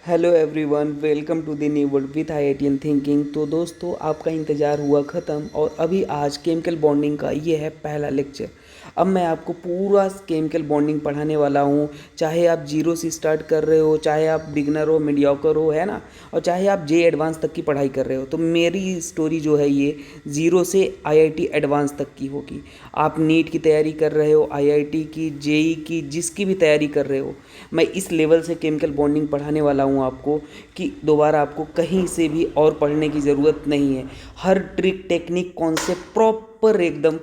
Hello everyone, welcome to the new world with IITian thinking. तो दोस्तों, आपका इंतज़ार हुआ ख़त्म और अभी आज केमिकल बॉन्डिंग का ये है पहला लेक्चर। अब मैं आपको पूरा केमिकल बॉन्डिंग पढ़ाने वाला हूँ। चाहे आप जीरो से स्टार्ट कर रहे हो, चाहे आप बिगनर हो, मीडियोकर हो, है ना, और चाहे आप जे एडवांस तक की पढ़ाई कर रहे हो, तो मेरी स्टोरी जो है ये ज़ीरो से IIT एडवांस तक की होगी। आप नीट की तैयारी कर रहे हो, IIT की, JEE की, जिसकी भी तैयारी कर रहे हो, मैं इस लेवल से केमिकल बॉन्डिंग पढ़ाने वाला हूँ आपको कि दोबारा आपको कहीं से भी और पढ़ने की ज़रूरत नहीं है। हर ट्रिक, टेक्निक, कॉन्सेप्ट प्रॉपर एकदम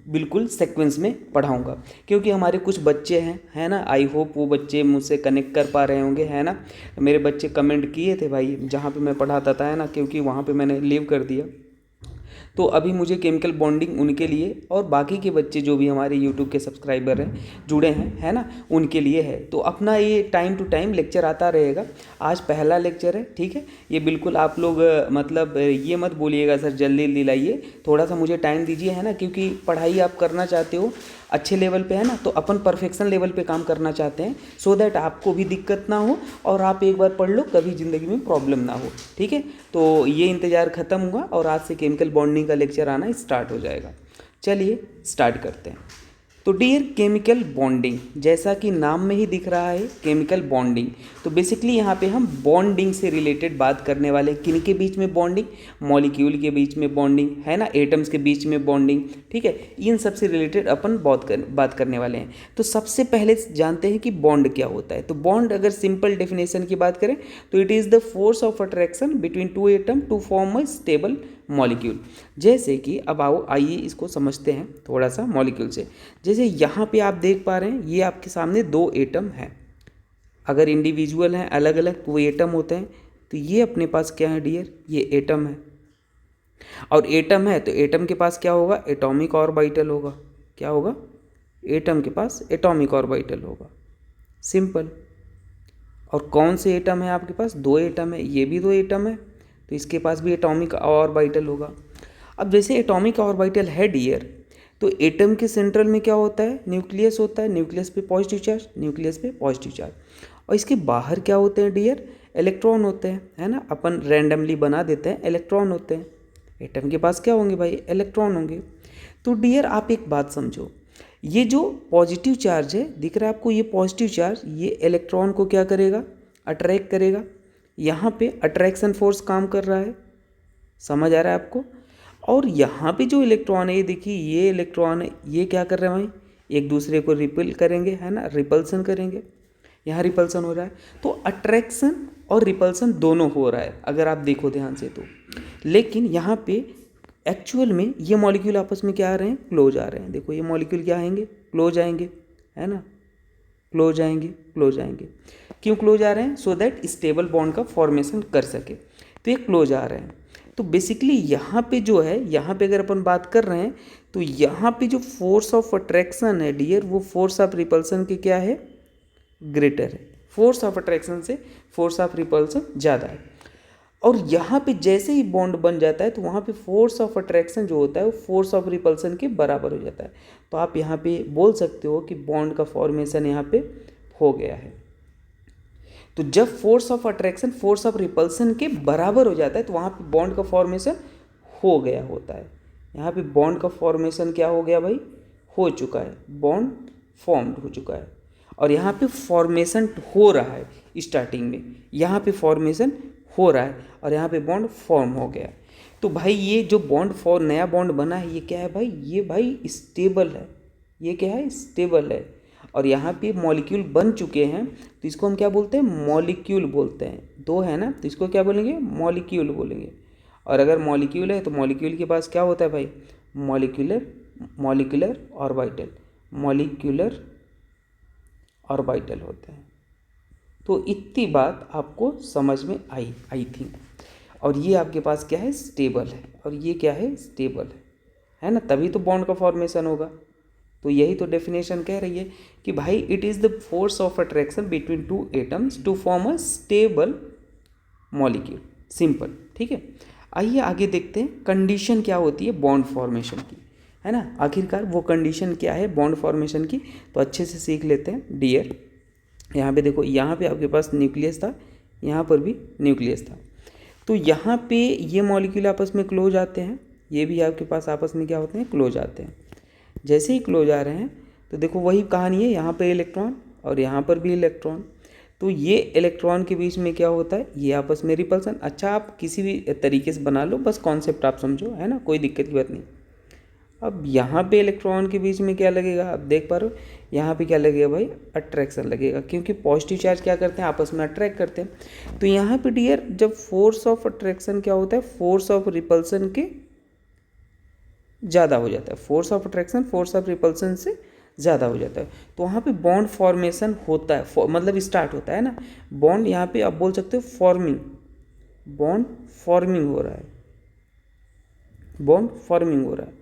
बिल्कुल सीक्वेंस में पढ़ाऊँगा, क्योंकि हमारे कुछ बच्चे हैं, है ना। आई होप वो बच्चे मुझसे कनेक्ट कर पा रहे होंगे, है ना। मेरे बच्चे कमेंट किए थे भाई, जहाँ पे मैं पढ़ाता था, है ना, क्योंकि वहाँ पे मैंने लीव कर दिया। तो अभी मुझे केमिकल बॉन्डिंग उनके लिए और बाकी के बच्चे जो भी हमारे यूट्यूब के सब्सक्राइबर हैं, जुड़े हैं, है ना, उनके लिए है। तो अपना ये टाइम टू टाइम लेक्चर आता रहेगा। आज पहला लेक्चर है, ठीक है। ये बिल्कुल आप लोग मतलब ये मत बोलिएगा सर जल्दी जल्दी लाइए, थोड़ा सा मुझे टाइम दीजिए, है ना, क्योंकि पढ़ाई आप करना चाहते हो अच्छे लेवल पे, है ना, तो अपन परफेक्शन लेवल पे काम करना चाहते हैं, सो दैट आपको भी दिक्कत ना हो और आप एक बार पढ़ लो, कभी ज़िंदगी में प्रॉब्लम ना हो, ठीक है। तो ये इंतज़ार ख़त्म हुआ और आज से केमिकल बॉन्डिंग का लेक्चर आना स्टार्ट हो जाएगा। चलिए स्टार्ट करते हैं। तो डियर, केमिकल बॉन्डिंग, जैसा कि नाम में ही दिख रहा है केमिकल बॉन्डिंग, तो बेसिकली यहाँ पे हम बॉन्डिंग से रिलेटेड बात करने वाले हैं। किन के बीच में बॉन्डिंग? मॉलिक्यूल के बीच में बॉन्डिंग, है ना, एटम्स के बीच में बॉन्डिंग, ठीक है। इन सब से रिलेटेड अपन बात करने वाले हैं। तो सबसे पहले जानते हैं कि बॉन्ड क्या होता है। तो बॉन्ड अगर सिंपल डेफिनेशन की बात करें तो it is the force of attraction between two atom to form a stable molecule. जैसे कि अब आइए इसको समझते हैं थोड़ा सा मॉलिक्यूल से। जैसे यहाँ पे आप देख पा रहे हैं, ये आपके सामने दो एटम हैं। अगर इंडिविजुअल हैं अलग अलग तो वो एटम होते हैं। तो ये अपने पास क्या है डियर? ये एटम है। और एटम है तो एटम के पास क्या होगा? एटॉमिक ऑर्बिटल होगा। क्या होगा? एटम के पास एटॉमिक ऑर्बिटल होगा। सिंपल। और कौन से एटम है आपके पास? दो एटम है, ये भी दो एटम है, तो इसके पास भी एटॉमिक ऑर्बिटल होगा। अब जैसे एटॉमिक ऑर्बिटल है डियर, तो एटम के सेंट्रल में क्या होता है? न्यूक्लियस होता है। न्यूक्लियस पे पॉजिटिव चार्ज, न्यूक्लियस पे पॉजिटिव चार्ज। और इसके बाहर क्या होते हैं डियर? इलेक्ट्रॉन होते हैं, है ना। अपन रैंडमली बना देते हैं, इलेक्ट्रॉन होते हैं। एटम के पास क्या होंगे भाई? इलेक्ट्रॉन होंगे। तो डियर आप एक बात समझो, ये जो पॉजिटिव चार्ज है दिख रहा है आपको, ये पॉजिटिव चार्ज ये इलेक्ट्रॉन को क्या करेगा? अट्रैक्ट करेगा। यहाँ पे अट्रैक्शन फोर्स काम कर रहा है, समझ आ रहा है आपको। और यहाँ पे जो इलेक्ट्रॉन है, ये देखिए, ये इलेक्ट्रॉन है, ये क्या कर रहे हैं भाई? एक दूसरे को रिपेल करेंगे, है ना, रिपल्सन करेंगे। यहाँ रिपल्सन हो रहा है, तो अट्रैक्शन और रिपल्सन दोनों हो रहा है अगर आप देखो ध्यान से तो। लेकिन यहाँ पे एक्चुअल में ये मॉलिक्यूल आपस में क्या आ रहे हैं? क्लोज आ रहे हैं। देखो ये मॉलिक्यूल क्या आएंगे? क्लोज आएंगे, है ना, क्लोज आएंगे, क्लोज आएंगे। क्यों क्लोज आ रहे हैं? सो दैट स्टेबल बॉन्ड का फॉर्मेशन कर सके, तो ये क्लोज आ रहे हैं। तो बेसिकली यहाँ पे जो है, यहाँ पे अगर अपन बात कर रहे हैं तो यहाँ पे जो फोर्स ऑफ अट्रैक्शन है डियर, वो फोर्स ऑफ रिपल्सन के क्या है? ग्रेटर है। फोर्स ऑफ अट्रैक्शन से फोर्स ऑफ रिपल्सन ज़्यादा है। और यहाँ पे जैसे ही बॉन्ड बन जाता है तो वहाँ पे फोर्स ऑफ अट्रैक्शन जो होता है वो फोर्स ऑफ रिपल्सन के बराबर हो जाता है। तो आप यहाँ पे बोल सकते हो कि बॉन्ड का फॉर्मेशन यहाँ पे हो गया है। तो जब force of attraction force of repulsion के बराबर हो जाता है तो वहाँ पे बॉन्ड का फॉर्मेशन हो गया होता है। यहाँ पे बॉन्ड का फॉर्मेशन क्या हो गया भाई? हो चुका है, बॉन्ड फॉर्म्ड हो चुका है। और यहाँ पे फॉर्मेशन हो रहा है स्टार्टिंग में, यहाँ पे फॉर्मेशन हो रहा है और यहाँ पे बॉन्ड फॉर्म हो गया। तो भाई ये जो बॉन्ड नया बॉन्ड बना है, ये क्या है भाई? ये भाई स्टेबल है। ये क्या है? स्टेबल है। और यहाँ पे मॉलिक्यूल बन चुके हैं तो इसको हम क्या बोलते हैं? मॉलिक्यूल बोलते हैं। दो है ना, तो इसको क्या बोलेंगे? मॉलिक्यूल बोलेंगे। और अगर मॉलिक्यूल है तो मॉलिक्यूल के पास क्या होता है भाई? मॉलिक्यूलर ऑर्बिटल, मॉलिक्यूलर ऑर्बिटल होते हैं। तो इतनी बात आपको समझ में आई थिंक। और ये आपके पास क्या है? स्टेबल है। और ये क्या है? स्टेबल है ना, तभी तो बॉन्ड का फॉर्मेशन होगा। तो यही तो डेफिनेशन कह रही है कि भाई it is the force of attraction between two atoms to form a stable molecule. Simple, ठीक है। आइए आगे देखते हैं कंडीशन क्या होती है बॉन्ड फॉर्मेशन की, है ना। आखिरकार वो कंडीशन क्या है बॉन्ड फॉर्मेशन की, तो अच्छे से सीख लेते हैं डियर। यहाँ पे देखो, यहाँ पे आपके पास न्यूक्लियस था, यहाँ पर भी न्यूक्लियस था। तो यहाँ पे ये मॉलिक्यूल आपस में क्लोज आते हैं, ये भी आपके पास आपस में क्या होते हैं, क्लोज आते हैं। जैसे ही क्लोज आ रहे हैं तो देखो वही कहानी है, यहाँ पे इलेक्ट्रॉन और यहाँ पर भी इलेक्ट्रॉन। तो ये इलेक्ट्रॉन के बीच में क्या होता है, ये आपस में रिपल्सन। अच्छा, आप किसी भी तरीके से बना लो, बस कॉन्सेप्ट आप समझो, है ना, कोई दिक्कत की बात नहीं। अब यहाँ पे इलेक्ट्रॉन के बीच में क्या लगेगा, आप देख पा रहे हो, यहाँ पे क्या लगेगा भाई, अट्रैक्शन लगेगा, क्योंकि पॉजिटिव चार्ज क्या करते हैं, आपस में अट्रैक्ट करते हैं। तो यहाँ पे डियर जब फोर्स ऑफ अट्रैक्शन क्या होता है, फोर्स ऑफ रिपल्सन के ज़्यादा हो जाता है, force of attraction force of repulsion से ज़्यादा हो जाता है, तो वहाँ पे बॉन्ड फॉर्मेशन होता है, मतलब स्टार्ट होता है ना बॉन्ड। यहाँ पे आप बोल सकते हो फॉर्मिंग, बॉन्ड फॉर्मिंग हो रहा है, बॉन्ड फॉर्मिंग हो रहा है।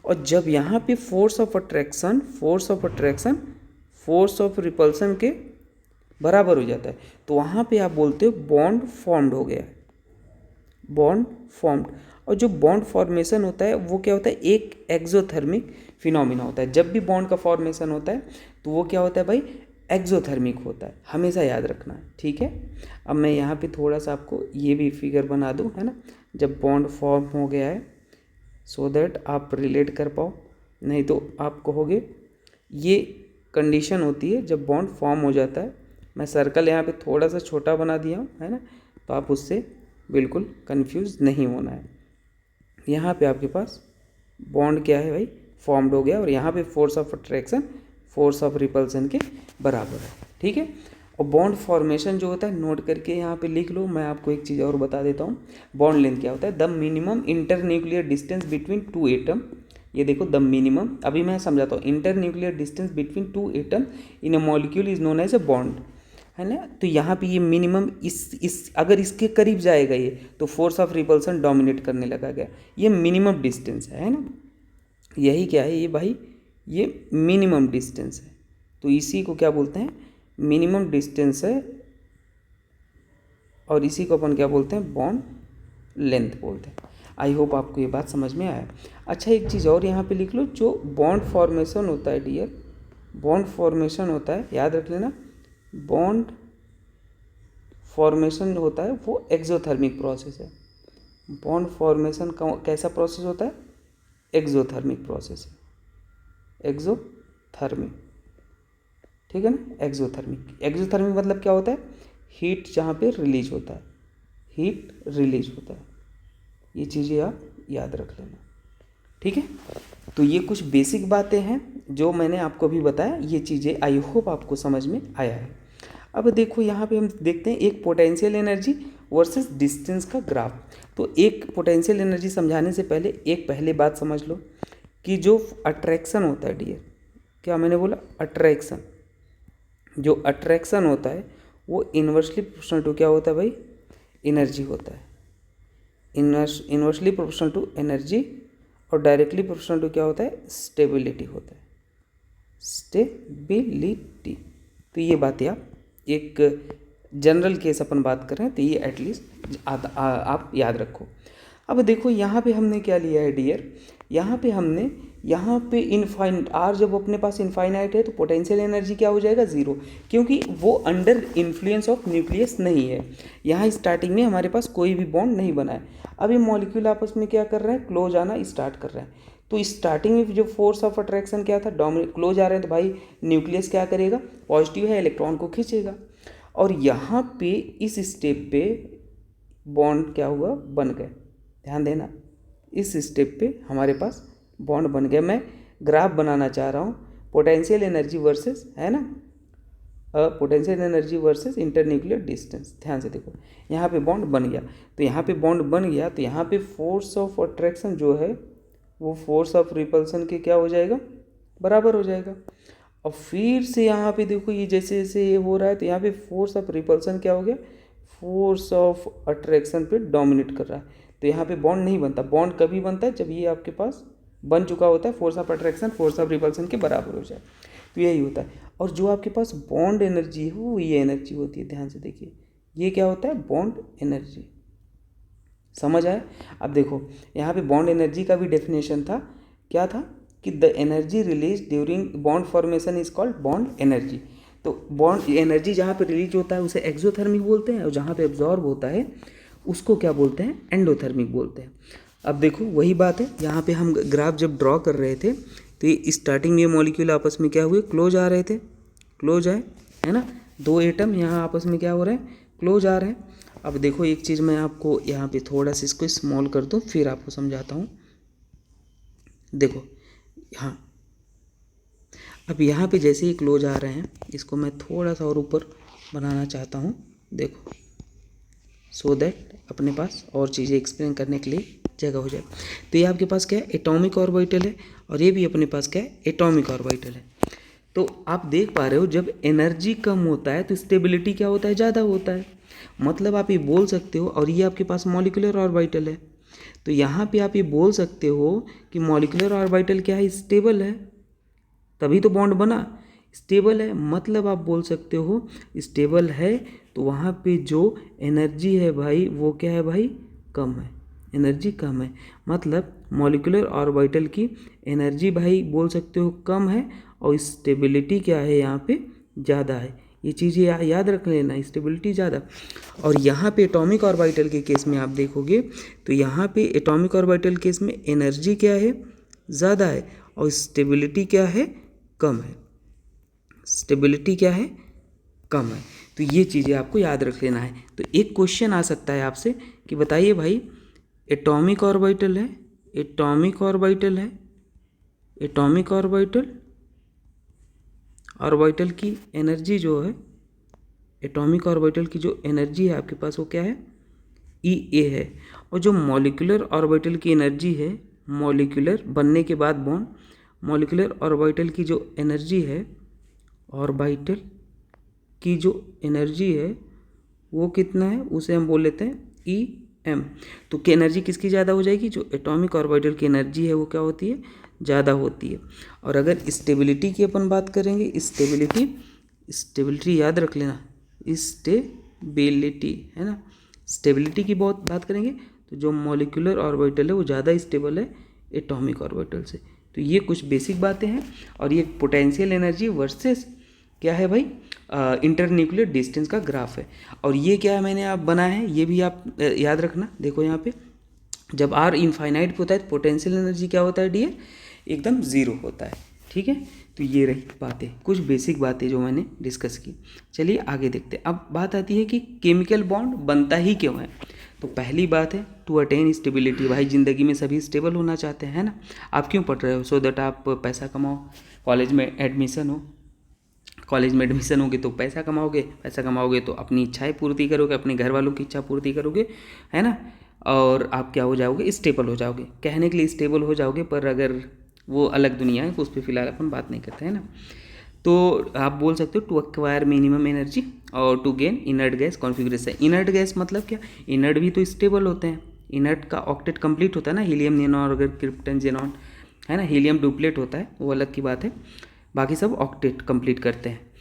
और जब यहाँ पे force of attraction force of repulsion के बराबर हो जाता है, तो वहाँ पे आप बोलते हो बॉन्ड फॉर्म्ड हो गया है, बॉन्ड फॉर्म्ड। और जो बॉन्ड फॉर्मेशन होता है वो क्या होता है, एक एक्सोथर्मिक फिनोमिना होता है। जब भी बॉन्ड का फॉर्मेशन होता है तो वो क्या होता है भाई, एक्सोथर्मिक होता है, हमेशा याद रखना है, ठीक है। अब मैं यहाँ पे थोड़ा सा आपको ये भी फिगर बना दूँ, है ना, जब बॉन्ड फॉर्म हो गया है, सो दैट आप रिलेट कर पाओ, नहीं तो आप कहोगे ये कंडीशन होती है जब बॉन्ड फॉर्म हो जाता है। मैं सर्कल यहाँ पे थोड़ा सा छोटा बना दिया हूँ, है ना, तो आप उससे बिल्कुल कंफ्यूज नहीं होना है। यहाँ पे आपके पास बॉन्ड क्या है भाई, फॉर्म्ड हो गया, और यहाँ पे force of attraction force of repulsion के बराबर है, ठीक है। और बॉन्ड फॉर्मेशन जो होता है, नोट करके यहाँ पे लिख लो। मैं आपको एक चीज़ और बता देता हूँ, बॉन्ड लेंथ क्या होता है, the minimum internuclear distance between two atom. ये देखो द मिनिमम, अभी मैं समझाता हूँ, internuclear distance between two atom in a molecule is known as a bond, है ना। तो यहाँ पे ये मिनिमम इस अगर इसके करीब जाएगा ये, तो फोर्स ऑफ रिपल्सन डोमिनेट करने लगा गया, ये मिनिमम डिस्टेंस है ना। यही क्या है ये भाई, ये मिनिमम डिस्टेंस है, तो इसी को क्या बोलते हैं, मिनिमम डिस्टेंस है, और इसी को अपन क्या बोलते हैं, बॉन्ड लेंथ बोलते हैं। आई होप आपको ये बात समझ में आया। अच्छा, एक चीज़ और यहाँ पे लिख लो, जो बॉन्ड फॉर्मेशन होता है डियर, बॉन्ड फॉर्मेशन होता है, याद रख लेना, बॉन्ड फॉर्मेशन होता है वो एक्सोथर्मिक प्रोसेस है। बॉन्ड फॉर्मेशन कैसा प्रोसेस होता है, एक्सोथर्मिक प्रोसेस है, एक्सोथर्मिक, ठीक है ना। एक्सोथर्मिक मतलब क्या होता है, हीट जहाँ पे रिलीज होता है, हीट रिलीज होता है, ये चीज़ें आप याद रख लेना, ठीक है। तो ये कुछ बेसिक बातें हैं जो मैंने आपको अभी बताया, ये चीज़ें आई होप आपको समझ में आया है। अब देखो यहाँ पे हम देखते हैं एक पोटेंशियल एनर्जी वर्सेस डिस्टेंस का ग्राफ। तो एक पोटेंशियल एनर्जी समझाने से पहले एक पहले बात समझ लो कि जो अट्रैक्शन होता है डियर, क्या मैंने बोला, अट्रैक्शन, जो अट्रैक्शन होता है वो इन्वर्सली प्रोपोर्शनल टू क्या होता है भाई, एनर्जी होता है। इन्वर्सली प्रोपोर्शनल टू एनर्जी, और डायरेक्टली प्रोपोर्शनल टू क्या होता है, स्टेबिलिटी होता है, स्टेबिलिटी। तो ये बातें आप एक जनरल केस अपन बात कर रहे हैं, तो ये एटलीस्ट आप याद रखो। अब देखो यहाँ पे हमने क्या लिया है डियर, यहाँ पे इनफाइनाइट आर, जब अपने पास इनफाइनाइट है तो पोटेंशियल एनर्जी क्या हो जाएगा, ज़ीरो, क्योंकि वो अंडर इन्फ्लुएंस ऑफ न्यूक्लियस नहीं है। यहाँ स्टार्टिंग में हमारे पास कोई भी बॉन्ड नहीं बना है। अब ये मॉलिक्यूल आपस में क्या कर रहे हैं, क्लोज आना स्टार्ट कर रहे हैं। तो स्टार्टिंग में जो फोर्स ऑफ अट्रैक्शन क्या था, डोमिनेट, क्लोज आ रहे हैं, तो भाई न्यूक्लियस क्या करेगा, पॉजिटिव है, इलेक्ट्रॉन को खींचेगा। और यहाँ पे इस स्टेप पे बॉन्ड क्या हुआ, बन गए, ध्यान देना, इस स्टेप पे हमारे पास बॉन्ड बन गया। मैं ग्राफ बनाना चाह रहा हूँ, पोटेंशियल एनर्जी वर्सेस, है ना, potential energy versus internuclear distance. ध्यान से देखो, यहाँ पे बॉन्ड बन गया, तो यहाँ पे बॉन्ड बन गया, तो यहाँ पे फोर्स ऑफ अट्रैक्शन जो है वो फोर्स ऑफ रिपल्सन के क्या हो जाएगा, बराबर हो जाएगा। और फिर से यहाँ पे देखो, ये जैसे जैसे ये हो रहा है, तो यहाँ पे फोर्स ऑफ रिपल्सन क्या हो गया, फोर्स ऑफ अट्रैक्शन पे डोमिनेट कर रहा है। तो यहाँ पे बॉन्ड नहीं बनता। बॉन्ड कभी बनता है, जब ये आपके पास बन चुका होता है, force of attraction force of repulsion के बराबर हो जाए, तो यही होता है। और जो आपके पास बॉन्ड एनर्जी है वो ये एनर्जी होती है, ध्यान से देखिए, ये क्या होता है, बॉन्ड एनर्जी। समझ आया। अब देखो यहाँ पे बॉन्ड एनर्जी का भी डेफिनेशन था, क्या था कि the energy release during bond formation is called bond energy. तो बॉन्ड एनर्जी जहाँ पे रिलीज होता है उसे एक्सोथर्मिक बोलते हैं, और जहाँ पे एब्जॉर्ब होता है उसको क्या बोलते हैं, एंडोथर्मिक बोलते हैं। अब देखो वही बात है, यहाँ पे हम ग्राफ जब ड्रॉ कर रहे थे तो ये स्टार्टिंग में ये मॉलिक्यूल आपस में क्या हुए, क्लोज आ रहे थे, क्लोज आए, है ना, दो एटम यहाँ आपस में क्या हो रहे हैं, क्लोज आ रहे हैं। अब देखो एक चीज़ मैं आपको यहाँ पे थोड़ा सा इसको स्मॉल कर दूँ फिर आपको समझाता हूँ। देखो हाँ, अब यहाँ पे जैसे ही क्लोज आ रहे हैं, इसको मैं थोड़ा सा और ऊपर बनाना चाहता हूँ, देखो, सो दैट अपने पास और चीज़ें एक्सप्लेन करने के लिए जगह हो जाए। तो ये आपके पास क्या है, एटॉमिक ऑर्बिटल है, और ये भी अपने पास क्या है, एटॉमिक ऑर्बिटल है। तो आप देख पा रहे हो जब एनर्जी कम होता है तो स्टेबिलिटी क्या होता है, ज़्यादा होता है। मतलब आप ये बोल सकते हो, और ये आपके पास मॉलिक्यूलर ऑर्बिटल है, तो यहाँ पे आप ये बोल सकते हो कि मॉलिक्यूलर ऑर्बिटल क्या है, स्टेबल है, तभी तो बॉन्ड बना, स्टेबल है। मतलब आप बोल सकते हो स्टेबल है तो वहाँ पे जो एनर्जी है भाई वो क्या है भाई, कम है, एनर्जी कम है। मतलब मॉलिक्यूलर ऑर्बिटल की एनर्जी भाई बोल सकते हो कम है, और स्टेबिलिटी क्या है यहाँ पे ज़्यादा है। ये चीज़ें याद रख लेना, स्टेबिलिटी ज़्यादा। और यहाँ पे एटॉमिक ऑर्बिटल के केस में आप देखोगे तो यहाँ पे एटॉमिक ऑर्बिटल केस में एनर्जी क्या है, ज़्यादा है, और स्टेबिलिटी क्या है, कम है। स्टेबिलिटी क्या है, कम है। तो ये चीज़ें आपको याद रख लेना है। तो एक क्वेश्चन आ सकता है आपसे कि बताइए भाई, एटॉमिक ऑर्बिटल है, एटॉमिक ऑर्बिटल है, एटॉमिक ऑर्बिटल, ऑर्बिटल की एनर्जी जो है, एटॉमिक ऑर्बिटल की जो एनर्जी है आपके पास वो क्या है, E है। और जो मॉलिक्यूलर ऑर्बिटल की एनर्जी है, मॉलिक्यूलर बनने के बाद बॉन्ड, मॉलिक्यूलर ऑर्बिटल की जो एनर्जी है, ऑर्बिटल की जो एनर्जी है वो कितना है, उसे हम बोल लेते हैं EM। तो क्या एनर्जी किसकी ज़्यादा हो जाएगी, जो एटॉमिक ऑर्बिटल की एनर्जी है वो क्या होती है, ज़्यादा होती है। और अगर स्टेबिलिटी की अपन बात करेंगे, स्टेबिलिटी, स्टेबिलिटी याद रख लेना, स्टेबिलिटी है ना, स्टेबिलिटी की बहुत बात करेंगे तो जो मॉलिक्यूलर ऑर्बिटल है वो ज़्यादा स्टेबल है एटॉमिक ऑर्बिटल से। तो ये कुछ बेसिक बातें हैं। और ये पोटेंशियल एनर्जी वर्सेस क्या है भाई, इंटरन्यूक्लियर डिस्टेंस का ग्राफ है। और ये क्या है मैंने आप बनाया है, ये भी आप याद रखना। देखो यहाँ पे जब R इनफाइनाइट पे होता है तो पोटेंशियल एनर्जी क्या होता है डियर, एकदम ज़ीरो होता है। ठीक है, तो ये रही बातें, कुछ बेसिक बातें जो मैंने डिस्कस की। चलिए आगे देखते हैं। अब बात आती है कि केमिकल बॉन्ड बनता ही क्यों है। तो पहली बात है टू अटेन स्टेबिलिटी। भाई ज़िंदगी में सभी स्टेबल होना चाहते हैं ना। आप क्यों पढ़ रहे हो, सो दैट आप पैसा कमाओ, कॉलेज में एडमिशन हो, कॉलेज में एडमिशन होगे तो पैसा कमाओगे, पैसा कमाओगे तो अपनी इच्छाएं पूर्ति करोगे, अपने घर वालों की इच्छा पूर्ति करोगे, है ना। और आप क्या हो जाओगे, स्टेबल हो जाओगे। कहने के लिए स्टेबल हो जाओगे, पर अगर वो अलग दुनिया है तो उस पर फिलहाल अपन बात नहीं करते हैं ना। तो आप बोल सकते हो टू एक्वायर मिनिमम एनर्जी और to gain inert gas configuration. Inert gas मतलब क्या, इनर्ट भी तो स्टेबल होते हैं। इनर्ट का ऑक्टेट कंप्लीट होता है ना, हीलियम नियॉन और क्रिप्टन जेनॉन, है ना। हीलियम डुप्लेट होता है वो अलग की बात है, बाकी सब ऑक्टेट कंप्लीट करते हैं।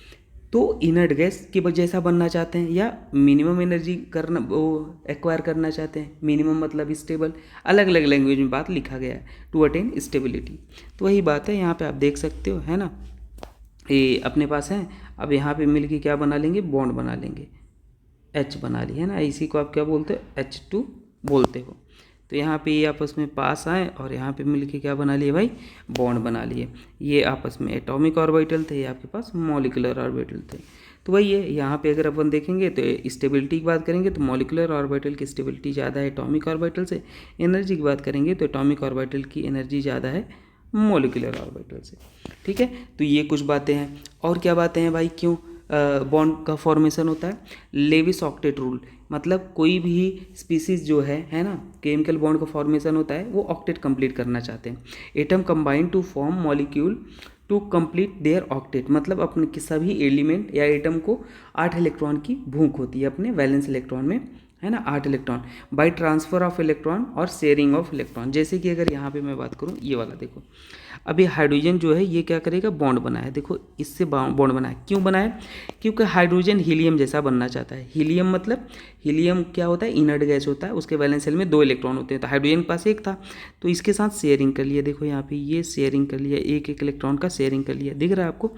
तो इनर्ट गैस की जैसा बनना चाहते हैं या मिनिमम एनर्जी करना, वो एक्वायर करना चाहते हैं। मिनिमम मतलब स्टेबल, अलग अलग लैंग्वेज में बात लिखा गया है, टू अटेन स्टेबिलिटी। तो वही बात है, यहाँ पे आप देख सकते हो, है ना। ये अपने पास है। अब यहाँ पे मिलके क्या बना लेंगे, बॉन्ड बना लेंगे, H बना ली, है ना। इसी को आप क्या बोलते हो, H2 बोलते हो। तो यहाँ पे ये आपस में पास आए और यहाँ पे मिलके क्या बना लिए भाई, बॉन्ड बना लिए। ये आपस में एटॉमिक ऑर्बिटल थे, ये आपके पास मॉलिक्यूलर ऑर्बिटल थे। तो वही है, यहाँ पे अगर अपन देखेंगे तो स्टेबिलिटी की बात करेंगे तो मॉलिक्यूलर ऑर्बिटल की स्टेबिलिटी ज़्यादा है एटॉमिक ऑर्बिटल से। एनर्जी की बात करेंगे तो एटॉमिक ऑर्बिटल की एनर्जी ज़्यादा है मॉलिक्यूलर ऑर्बिटल से। ठीक है, तो ये कुछ बातें हैं। और क्या बातें हैं भाई, क्यों बॉन्ड का फॉर्मेशन होता है, लेविस ऑक्टेट रूल। मतलब कोई भी स्पीसीज जो है ना, केमिकल बॉन्ड का फॉर्मेशन होता है वो ऑक्टेट कंप्लीट करना चाहते हैं। Atom combine to form molecule to complete their octet. मतलब अपने सभी एलिमेंट या एटम को 8 इलेक्ट्रॉन की भूख होती है अपने वैलेंस इलेक्ट्रॉन में, है ना, 8 electron by transfer of electron और शेयरिंग ऑफ इलेक्ट्रॉन। जैसे कि अगर यहाँ पे मैं बात करूँ, ये वाला देखो, अभी हाइड्रोजन जो है ये क्या करेगा, बॉन्ड बनाया। देखो इससे बॉन्ड बनाया, क्यों बनाया, क्योंकि हाइड्रोजन हीलियम जैसा बनना चाहता है। हीलियम मतलब, हीलियम क्या होता है, इनर्ट गैस होता है, उसके वैलेंस शेल में 2 इलेक्ट्रॉन होते हैं। तो हाइड्रोजन के पास एक था तो इसके साथ शेयरिंग कर लिया। देखो यहाँ पे ये शेयरिंग कर लिया, एक एक इलेक्ट्रॉन का शेयरिंग कर लिया, दिख रहा है आपको।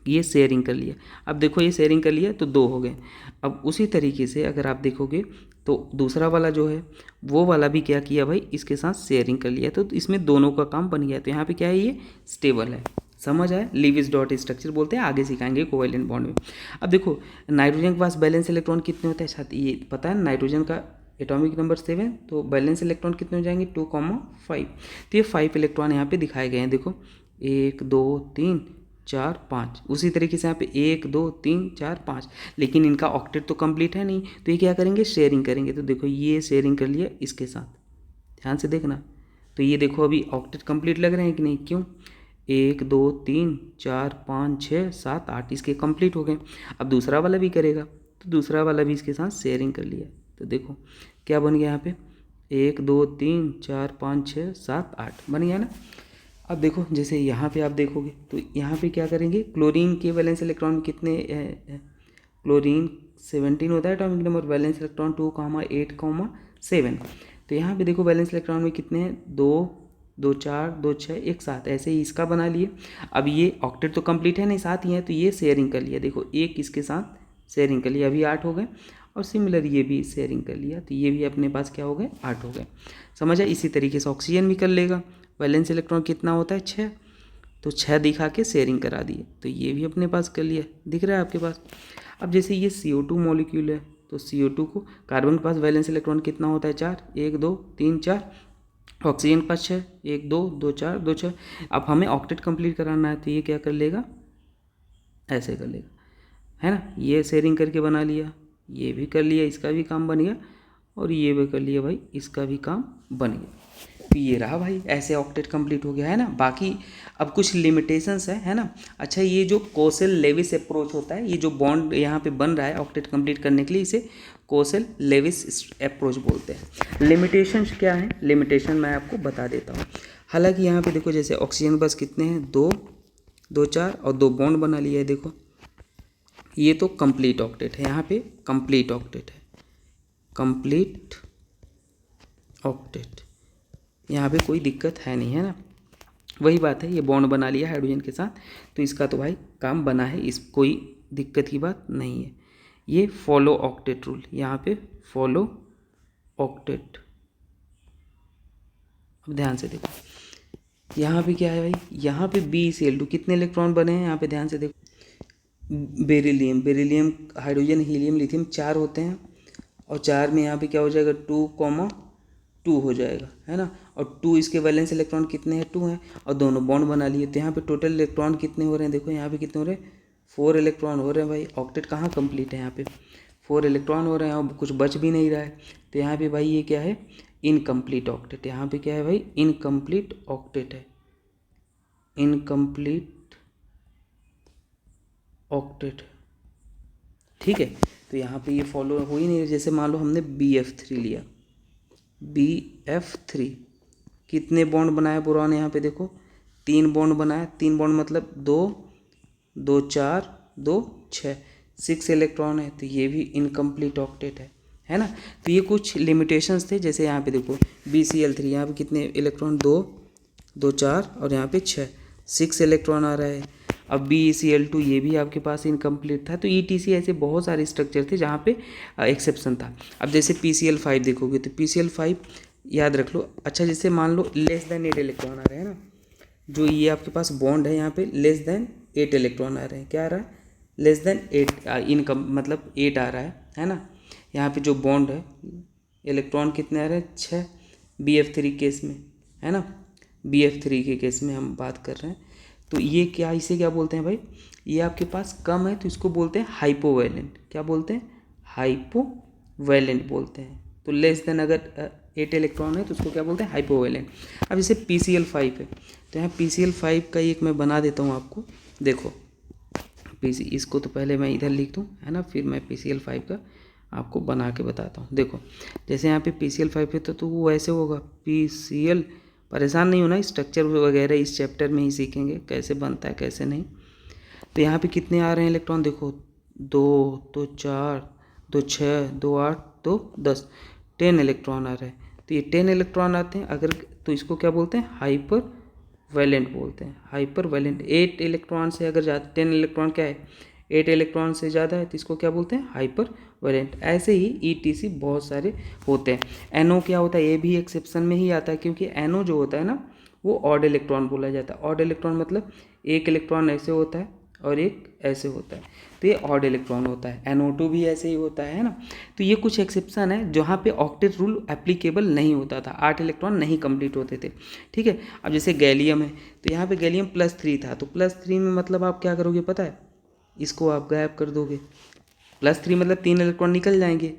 ये शेयरिंग कर लिया। अब देखो ये शेयरिंग कर लिया तो 2 हो गए। अब उसी तरीके से अगर आप देखोगे तो दूसरा वाला जो है वो वाला भी क्या किया भाई, इसके साथ शेयरिंग कर लिया, तो इसमें दोनों का काम बन गया। तो यहाँ पे क्या है, ये स्टेबल है। समझ आया, लीविस डॉट स्ट्रक्चर बोलते हैं, आगे सिखाएंगे कोवेलेंट बॉन्ड में। अब देखो नाइट्रोजन के पास बैलेंस इलेक्ट्रॉन कितने होते हैं छात्र, ये पता है नाइट्रोजन का एटॉमिक नंबर 7, तो बैलेंस इलेक्ट्रॉन कितने हो जाएंगे 2,5। तो ये 5 इलेक्ट्रॉन यहाँ पे दिखाए गए हैं, देखो 1 2 3 4 5। उसी तरीके से यहाँ पे 1 2 3 4 5, लेकिन इनका ऑक्टेट तो कंप्लीट है नहीं, तो ये क्या करेंगे, शेयरिंग करेंगे। तो देखो ये शेयरिंग कर लिया इसके साथ, ध्यान से देखना। तो ये देखो अभी ऑक्टेट कंप्लीट लग रहे हैं कि नहीं, क्यों, 1 2 3 4 5 6 7 8 इसके कंप्लीट हो गए। अब दूसरा वाला भी करेगा, तो दूसरा वाला भी इसके साथ शेयरिंग कर लिया। तो देखो क्या बन गया यहाँ पे, 1 2 3 4 5 6 7 8 बन गया ना। अब देखो जैसे यहाँ पे आप देखोगे तो यहाँ पे क्या करेंगे, क्लोरीन के वैलेंस इलेक्ट्रॉन कितने, क्लोरीन 17 होता है एटॉमिक नंबर, वैलेंस इलेक्ट्रॉन 2, 8, 7। तो यहाँ पे देखो वैलेंस इलेक्ट्रॉन में कितने हैं, 2 2 4 2 6 1 7, ऐसे ही इसका बना लिए। अब ये ऑक्टेट तो कंप्लीट है नहीं, 7 ही है, तो ये शेयरिंग कर लिया, देखो एक इसके साथ शेयरिंग कर लिया, अभी 8 हो गए। और सिमिलर ये भी शेयरिंग कर लिया, तो ये भी अपने पास क्या हो गए, 8 हो गए। समझ आया। इसी तरीके से ऑक्सीजन भी कर लेगा, वैलेंस इलेक्ट्रॉन कितना होता है 6, तो 6 दिखा के शेयरिंग करा दिए, तो ये भी अपने पास कर लिया, दिख रहा है आपके पास। अब जैसे ये CO2 मॉलिक्यूल है, तो CO2 को, कार्बन के पास वैलेंस इलेक्ट्रॉन कितना होता है 4, 1 2 3 4, ऑक्सीजन के पास 6, 1 2 2 4 2 6। अब हमें ऑक्टेट कंप्लीट कराना है, तो ये क्या कर लेगा, ऐसे कर लेगा, है ना। ये शेयरिंग करके बना लिया, ये भी कर लिया, इसका भी काम बन गया, और ये भी कर लिया भाई, इसका भी काम बन गया। तो ये रहा भाई, ऐसे ऑक्टेट कंप्लीट हो गया, है ना। बाकी अब कुछ लिमिटेशंस है ना। अच्छा, ये जो कोसेल लेविस अप्रोच होता है, ये जो बॉन्ड यहाँ पे बन रहा है ऑक्टेट कंप्लीट करने के लिए, इसे कोसेल लेविस अप्रोच बोलते हैं। लिमिटेशंस क्या है, लिमिटेशन मैं आपको बता देता हूँ। हालांकि यहाँ पे देखो जैसे ऑक्सीजन बस कितने हैं, 2 2 4 और 2 बॉन्ड बना लिया है, देखो ये तो कंप्लीट ऑक्टेट है, यहाँ पे कंप्लीट ऑक्टेट है, कंप्लीट ऑक्टेट, यहाँ पे कोई दिक्कत है नहीं, है ना। वही बात है, ये बॉन्ड बना लिया हाइड्रोजन के साथ, तो इसका तो भाई काम बना है, इस कोई दिक्कत की बात नहीं है। ये फॉलो ऑक्टेट रूल, यहाँ पे फॉलो ऑक्टेट। अब ध्यान से देखो, यहाँ पे क्या है भाई, यहाँ पे BeCl2 कितने इलेक्ट्रॉन बने हैं, यहाँ पे ध्यान से देखो, beryllium, beryllium hydrogen helium lithium 4 होते हैं, और 4 में यहाँ पे क्या हो जाएगा 2,2 हो जाएगा, है ना। और 2 इसके वैलेंस इलेक्ट्रॉन कितने हैं, 2 हैं, और दोनों बॉन्ड बना लिए। तो यहाँ पे टोटल इलेक्ट्रॉन कितने हो रहे हैं, देखो यहाँ पे कितने हो रहे हैं, 4 इलेक्ट्रॉन हो रहे हैं भाई। ऑक्टेट कहाँ कंप्लीट है, यहाँ पे 4 इलेक्ट्रॉन हो रहे हैं, और कुछ बच भी नहीं रहा है। तो यहाँ पे भाई ये क्या है, इनकम्प्लीट ऑक्टेट। यहाँ पे क्या है भाई, इनकम्प्लीट ऑक्टेट है, इनकम्प्लीट ऑक्टेट, ठीक है। तो यहाँ पे ये फॉलो हो ही नहीं। जैसे मान लो हमने BF3 लिया, BF3 कितने बॉन्ड बनाया बोरॉन, यहाँ पे देखो 3 बॉन्ड बनाया, 3 बॉन्ड मतलब 2 2 4 2 6, 6 इलेक्ट्रॉन है, तो ये भी इनकम्प्लीट ऑक्टेट है ना। तो ये कुछ लिमिटेशंस थे। जैसे यहाँ पे देखो BCl3, यहाँ पे कितने इलेक्ट्रॉन, 2 2 4 और यहाँ पे 6 इलेक्ट्रॉन आ रहा है। अब BeCl2 ये भी आपके पास इनकम्प्लीट था। तो ETC ऐसे बहुत सारे स्ट्रक्चर थे जहाँ पे एक्सेप्शन था। अब जैसे PCl5 देखोगे, तो PCl5 याद रख लो। अच्छा, जैसे मान लो लेस देन 8 इलेक्ट्रॉन आ रहे हैं ना, जो ये आपके पास बॉन्ड है यहाँ पे लेस देन 8 इलेक्ट्रॉन आ रहे हैं, क्या आ रहा है, लेस देन 8, इनकम मतलब 8 आ रहा है ना। यहाँ पे जो बॉन्ड है इलेक्ट्रॉन कितने आ रहे हैं, 6 BF3 केस में, है ना। BF3 के केस में हम बात कर रहे हैं। तो ये क्या, इसे क्या बोलते हैं भाई, ये आपके पास कम है तो इसको बोलते हैं हाइपोवैलेंट। क्या बोलते हैं, हाइपोवैलेंट बोलते हैं। तो लेस देन अगर 8 इलेक्ट्रॉन है तो उसको क्या बोलते हैं, हाइपोवैलेंट। अब जैसे PCl5 है, तो यहाँ PCl5 का एक मैं बना देता हूँ आपको, देखो इसको तो पहले मैं इधर लिख दूँ, है ना, फिर मैं PCl5 का आपको बना के बताता हूँ। देखो जैसे यहाँ पे PCl5 है तो वो ऐसे होगा, PCl, परेशान नहीं होना, स्ट्रक्चर वगैरह इस चैप्टर में ही सीखेंगे कैसे बनता है कैसे नहीं। तो यहाँ पे कितने आ रहे हैं इलेक्ट्रॉन, देखो 2 2 4 2 6 2 8 2 10, 10 इलेक्ट्रॉन आ रहे हैं। तो ये 10 इलेक्ट्रॉन आते हैं अगर, तो इसको क्या बोलते हैं, हाइपर वैलेंट बोलते हैं, हाइपर वैलेंट। 8 इलेक्ट्रॉन से अगर ज़्यादा, 10 इलेक्ट्रॉन क्या है, 8 इलेक्ट्रॉन से ज़्यादा है तो इसको क्या बोलते हैं, हाइपर वैलेंट। ऐसे ही ETC बहुत सारे होते हैं। NO क्या होता है, ये भी एक्सेप्शन में ही आता है, क्योंकि NO जो होता है ना वो ऑड इलेक्ट्रॉन बोला जाता है। ऑड इलेक्ट्रॉन मतलब एक इलेक्ट्रॉन ऐसे होता है और एक ऐसे होता है, तो ये ऑड इलेक्ट्रॉन होता है। NO2 भी ऐसे ही होता है ना। तो ये कुछ एक्सेप्शन है जहाँ पे ऑक्टेट रूल एप्लीकेबल नहीं होता था, 8 इलेक्ट्रॉन नहीं कंप्लीट होते थे, ठीक है। अब जैसे गैलियम है, तो यहाँ पे गैलियम +3 था, तो +3 में मतलब आप क्या करोगे पता है, इसको आप गायब कर दोगे। +3 मतलब 3 इलेक्ट्रॉन निकल जाएंगे,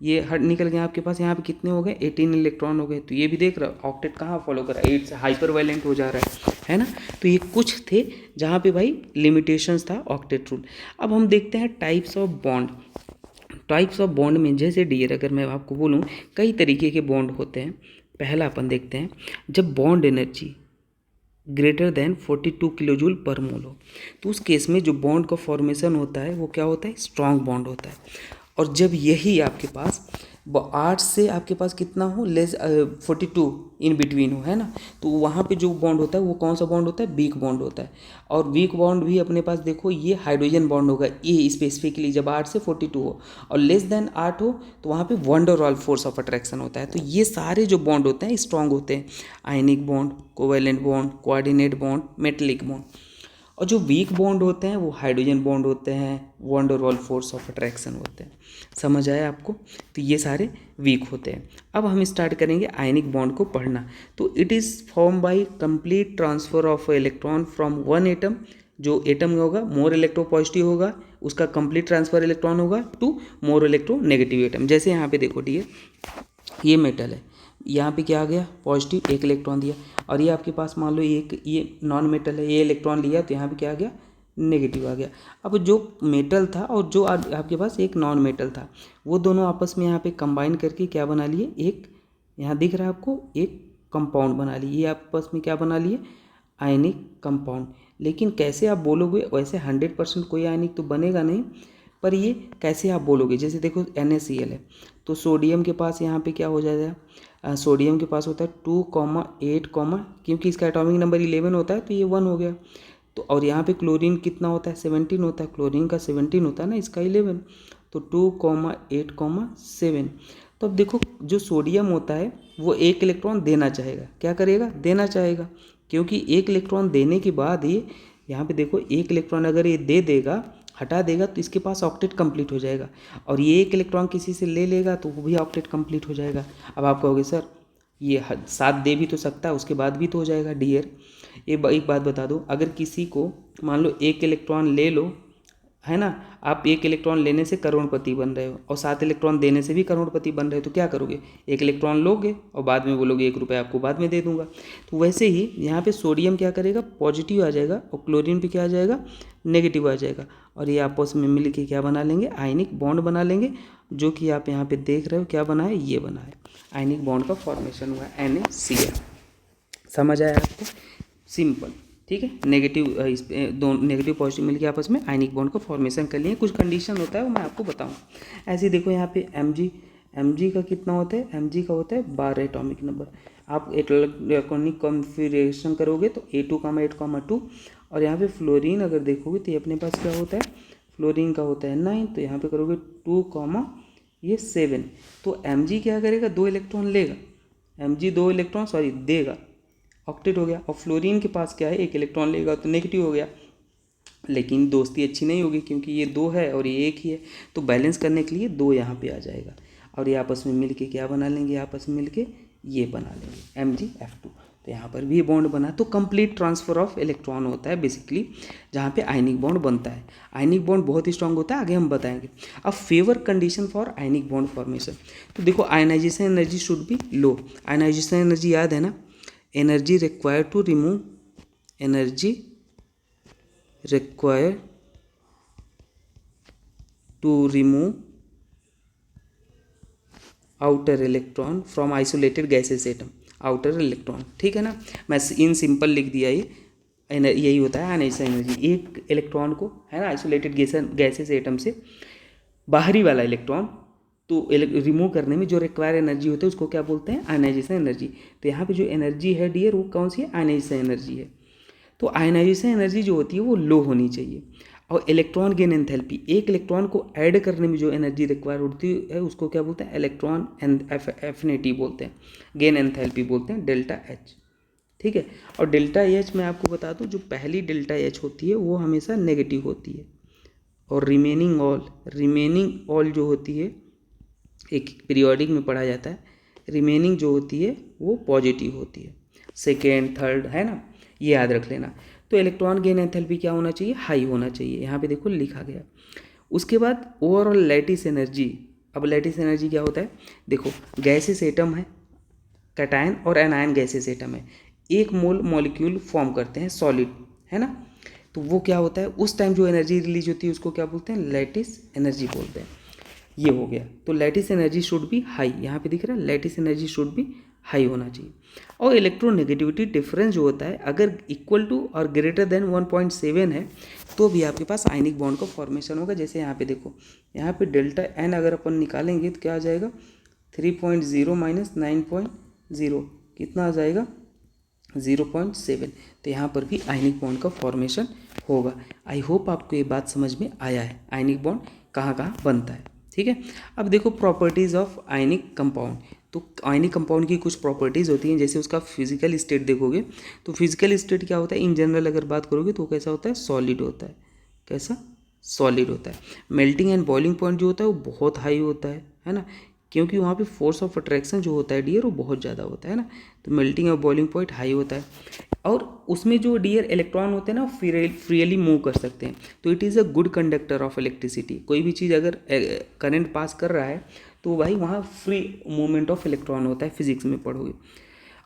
ये हट निकल गए आपके पास। यहाँ पे कितने हो गए, 18 इलेक्ट्रॉन हो गए। तो ये भी देख रहा हो ऑक्टेट कहाँ फॉलो कर रहा है, 8 से हाइपर वैलेंट हो जा रहा है ना। तो ये कुछ थे जहाँ पे भाई लिमिटेशंस था ऑक्टेट रूल। अब हम देखते हैं types of bond. Types of bond में जैसे डियर, अगर मैं आपको बोलूँ कई तरीके के बॉन्ड होते हैं। पहला अपन देखते हैं, जब bond energy greater than 42 kilojoule पर मोल हो, तो उस केस में जो बॉन्ड का फॉर्मेशन होता है वो क्या होता है, स्ट्रॉन्ग बॉन्ड होता है। और जब यही आपके पास 8 से आपके पास कितना हो, लेस 42 इन बिटवीन हो, है ना, तो वहाँ पे जो बॉन्ड होता है वो कौन सा बॉन्ड होता है, वीक बॉन्ड होता है। और वीक बॉन्ड भी अपने पास देखो ये हाइड्रोजन बॉन्ड होगा, ये स्पेसिफिकली जब 8 से 42 हो और लेस देन 8 हो तो वहाँ पे वन डर वाल फोर्स ऑफ अट्रैक्शन होता है। तो ये सारे जो बॉन्ड होते हैं स्ट्रॉन्ग होते हैं, ionic bond, covalent bond, coordinate bond, metallic bond. और जो वीक बॉन्ड होते हैं वो हाइड्रोजन बॉन्ड होते हैं, वन डर वाल फोर्स ऑफ अट्रैक्शन होते हैं। समझ आया आपको, तो ये सारे वीक होते हैं। अब हम स्टार्ट करेंगे आयनिक बॉन्ड को पढ़ना। तो it is form by complete transfer of electron from one atom, जो एटम में होगा मोर इलेक्ट्रो पॉजिटिव होगा उसका कंप्लीट ट्रांसफर इलेक्ट्रॉन होगा, to more electronegative atom. जैसे यहाँ पे देखो डियर, ये मेटल है, यहाँ पे क्या आ गया, पॉजिटिव 1 इलेक्ट्रॉन दिया, और ये आपके पास मान लो एक ये नॉन मेटल है, ये इलेक्ट्रॉन लिया तो यहाँ पे क्या आ गया, नेगेटिव आ गया। अब जो मेटल था और जो आपके पास एक नॉन मेटल था, वो दोनों आपस में यहाँ पे कंबाइन करके क्या बना लिए, एक यहाँ दिख रहा है आपको, एक कंपाउंड बना लिए। ये आपस में क्या बना लिए, आयनिक कंपाउंड। लेकिन कैसे आप बोलोगे, वैसे 100% कोई आयनिक तो बनेगा नहीं, पर ये कैसे आप बोलोगे, जैसे देखो NaCl है, तो सोडियम के पास यहाँ पे क्या हो जाएगा, सोडियम के पास होता है 2,8, क्योंकि इसका एटॉमिक नंबर 11 होता है तो ये 1 हो गया। तो और यहाँ पे क्लोरीन कितना होता है, 17 होता है, क्लोरीन का 17 होता है ना, इसका 11, तो 2,8,7। तो अब देखो जो सोडियम होता है वो 1 इलेक्ट्रॉन देना चाहेगा, क्या करेगा, देना चाहेगा, क्योंकि 1 इलेक्ट्रॉन देने के बाद ये यहाँ पे देखो 1 इलेक्ट्रॉन अगर ये दे देगा, हटा देगा, तो इसके पास ऑक्टेट कंप्लीट हो जाएगा। और ये 1 इलेक्ट्रॉन किसी से ले लेगा तो वो भी ऑक्टेट कंप्लीट हो जाएगा। अब आप कहोगे सर ये 7 दे भी तो सकता है, उसके बाद भी तो हो जाएगा। डियर एक बात बता दो, अगर किसी को मान लो 1 इलेक्ट्रॉन ले लो, है ना, आप 1 इलेक्ट्रॉन लेने से करोड़पति बन रहे हो और 7 इलेक्ट्रॉन देने से भी करोड़पति बन रहे हो, तो क्या करोगे, 1 इलेक्ट्रॉन लोगे और बाद में बोलोगे 1 रुपये आपको बाद में दे दूंगा। तो वैसे ही यहाँ पे सोडियम क्या करेगा, पॉजिटिव आ जाएगा, और क्लोरीन पे क्या आ जाएगा, नेगेटिव आ जाएगा, और ये आपस में मिल के क्या बना लेंगे, आयनिक बॉन्ड बना लेंगे, जो कि आप यहाँ पे देख रहे हो क्या बना है, ये बना है, आयनिक बॉन्ड का फॉर्मेशन हुआ है NaCl। समझ आया आपको, सिंपल, ठीक है। नेगेटिव दो नेगेटिव पॉजिटिव मिलकर आपस में आयनिक बॉन्ड का फॉर्मेशन कर लिए। कुछ कंडीशन होता है वो मैं आपको बताऊँ। ऐसे देखो यहाँ पे Mg का कितना होता है, Mg का होता है 12 एटॉमिक नंबर। आप इलेक्ट्रॉनिक कॉन्फिगरेशन करोगे तो A2,8,2, और यहाँ पे फ्लोरीन अगर देखोगे तो ये अपने पास क्या होता है, फ्लोरीन का होता है 9, तो यहाँ पे करोगे 2,7। तो Mg क्या करेगा, 2 इलेक्ट्रॉन लेगा, Mg 2 इलेक्ट्रॉन देगा, ऑक्टेट हो गया। और फ्लोरीन के पास क्या है, 1 इलेक्ट्रॉन लेगा तो नेगेटिव हो गया। लेकिन दोस्ती अच्छी नहीं होगी क्योंकि ये 2 है और ये 1 ही है, तो बैलेंस करने के लिए 2 यहाँ पे आ जाएगा, और ये आपस में मिलके क्या बना लेंगे, आपस में मिलके ये बना लेंगे MgF2। तो यहाँ पर भी बॉन्ड बना, तो कंप्लीट ट्रांसफर ऑफ इलेक्ट्रॉन होता है बेसिकली, जहाँ पे आयनिक बॉन्ड बनता है। आयनिक बॉन्ड बहुत ही स्ट्रांग होता है, आगे हम बताएंगे। अब favour condition for ionic bond formation, तो देखो ionisation energy should be low. Ionisation energy याद है ना, energy required to remove outer electron from isolated gaseous atom, outer electron, ठीक है ना। मैं इन सिंपल लिख दिया, ये यही होता है आयनाइजेशन एनर्जी। एक इलेक्ट्रॉन को, है ना, आइसोलेटेड गैसेस एटम से बाहरी वाला इलेक्ट्रॉन तो रिमूव करने में जो रिक्वायर एनर्जी होती है उसको क्या बोलते हैं, आयनाइजेशन एनर्जी। तो यहाँ पे जो एनर्जी है डियर वो कौन सी है, आयनाइजेशन एनर्जी है। तो आयनाइजेशन एनर्जी जो होती है वो लो होनी चाहिए। और इलेक्ट्रॉन गेन एंथैल्पी, एक इलेक्ट्रॉन को ऐड करने में जो एनर्जी रिक्वायर होती है उसको क्या बोलते हैं, इलेक्ट्रॉन एफिनिटी बोलते हैं, गेन एंथैल्पी बोलते हैं, डेल्टा एच। ठीक है। और डेल्टा एच मैं आपको बता दूं, जो पहली डेल्टा एच होती है वो हमेशा नेगेटिव होती है, और रिमेनिंग ऑल जो होती है, एक पीरियोडिक में पढ़ा जाता है, रिमेनिंग जो होती है वो पॉजिटिव होती है, सेकेंड थर्ड, है ना, ये याद रख लेना। तो इलेक्ट्रॉन गेन एंथैल्पी क्या होना चाहिए, हाई होना चाहिए, यहाँ पे देखो लिखा गया। उसके बाद ओवरऑल लैटिस एनर्जी। अब लैटिस एनर्जी क्या होता है, देखो गैसेस एटम है, कैटायन और एनायन गैसेस एटम है, एक मोल मॉलिक्यूल फॉर्म करते हैं सॉलिड, है ना। तो वो क्या होता है, उस टाइम जो एनर्जी रिलीज होती है उसको क्या बोलते हैं, लैटिस एनर्जी बोलते हैं। ये हो गया। तो lattice energy should B high, यहाँ पे दिख रहा है lattice energy should B high होना चाहिए। और इलेक्ट्रोनेगेटिविटी डिफरेंस जो होता है अगर इक्वल टू और ग्रेटर देन 1.7 है तो भी आपके पास आयनिक बॉन्ड का फॉर्मेशन होगा। जैसे यहाँ पे देखो, यहाँ पे डेल्टा एन अगर अपन निकालेंगे तो क्या आ जाएगा, 3.0 माइनस 9.0 कितना आ जाएगा, 0.7। तो यहाँ पर भी आयनिक बॉन्ड का फॉर्मेशन होगा। आई होप आपको ये बात समझ में आया है, आयनिक बॉन्ड कहाँ कहाँ बनता है। ठीक है। अब देखो प्रॉपर्टीज़ ऑफ आयनिक कंपाउंड। तो आयनिक कंपाउंड की कुछ प्रॉपर्टीज़ होती हैं, जैसे उसका फिजिकल स्टेट देखोगे तो फिजिकल स्टेट क्या होता है, इन जनरल अगर बात करोगे तो कैसा होता है, सॉलिड होता है। कैसा, सॉलिड होता है। मेल्टिंग एंड बॉइलिंग पॉइंट जो होता है वो बहुत हाई होता है ना, क्योंकि वहाँ पे फोर्स ऑफ अट्रैक्शन जो होता है डियर वो बहुत ज़्यादा होता है ना, तो मेल्टिंग और बॉइलिंग पॉइंट हाई होता है। और उसमें जो डियर इलेक्ट्रॉन होते हैं ना फ्रीली मूव कर सकते हैं, तो it is a good conductor of electricity. कोई भी चीज़ अगर करंट पास कर रहा है तो भाई वहाँ फ्री मूवमेंट ऑफ इलेक्ट्रॉन होता है, फिजिक्स में पढ़ोगे।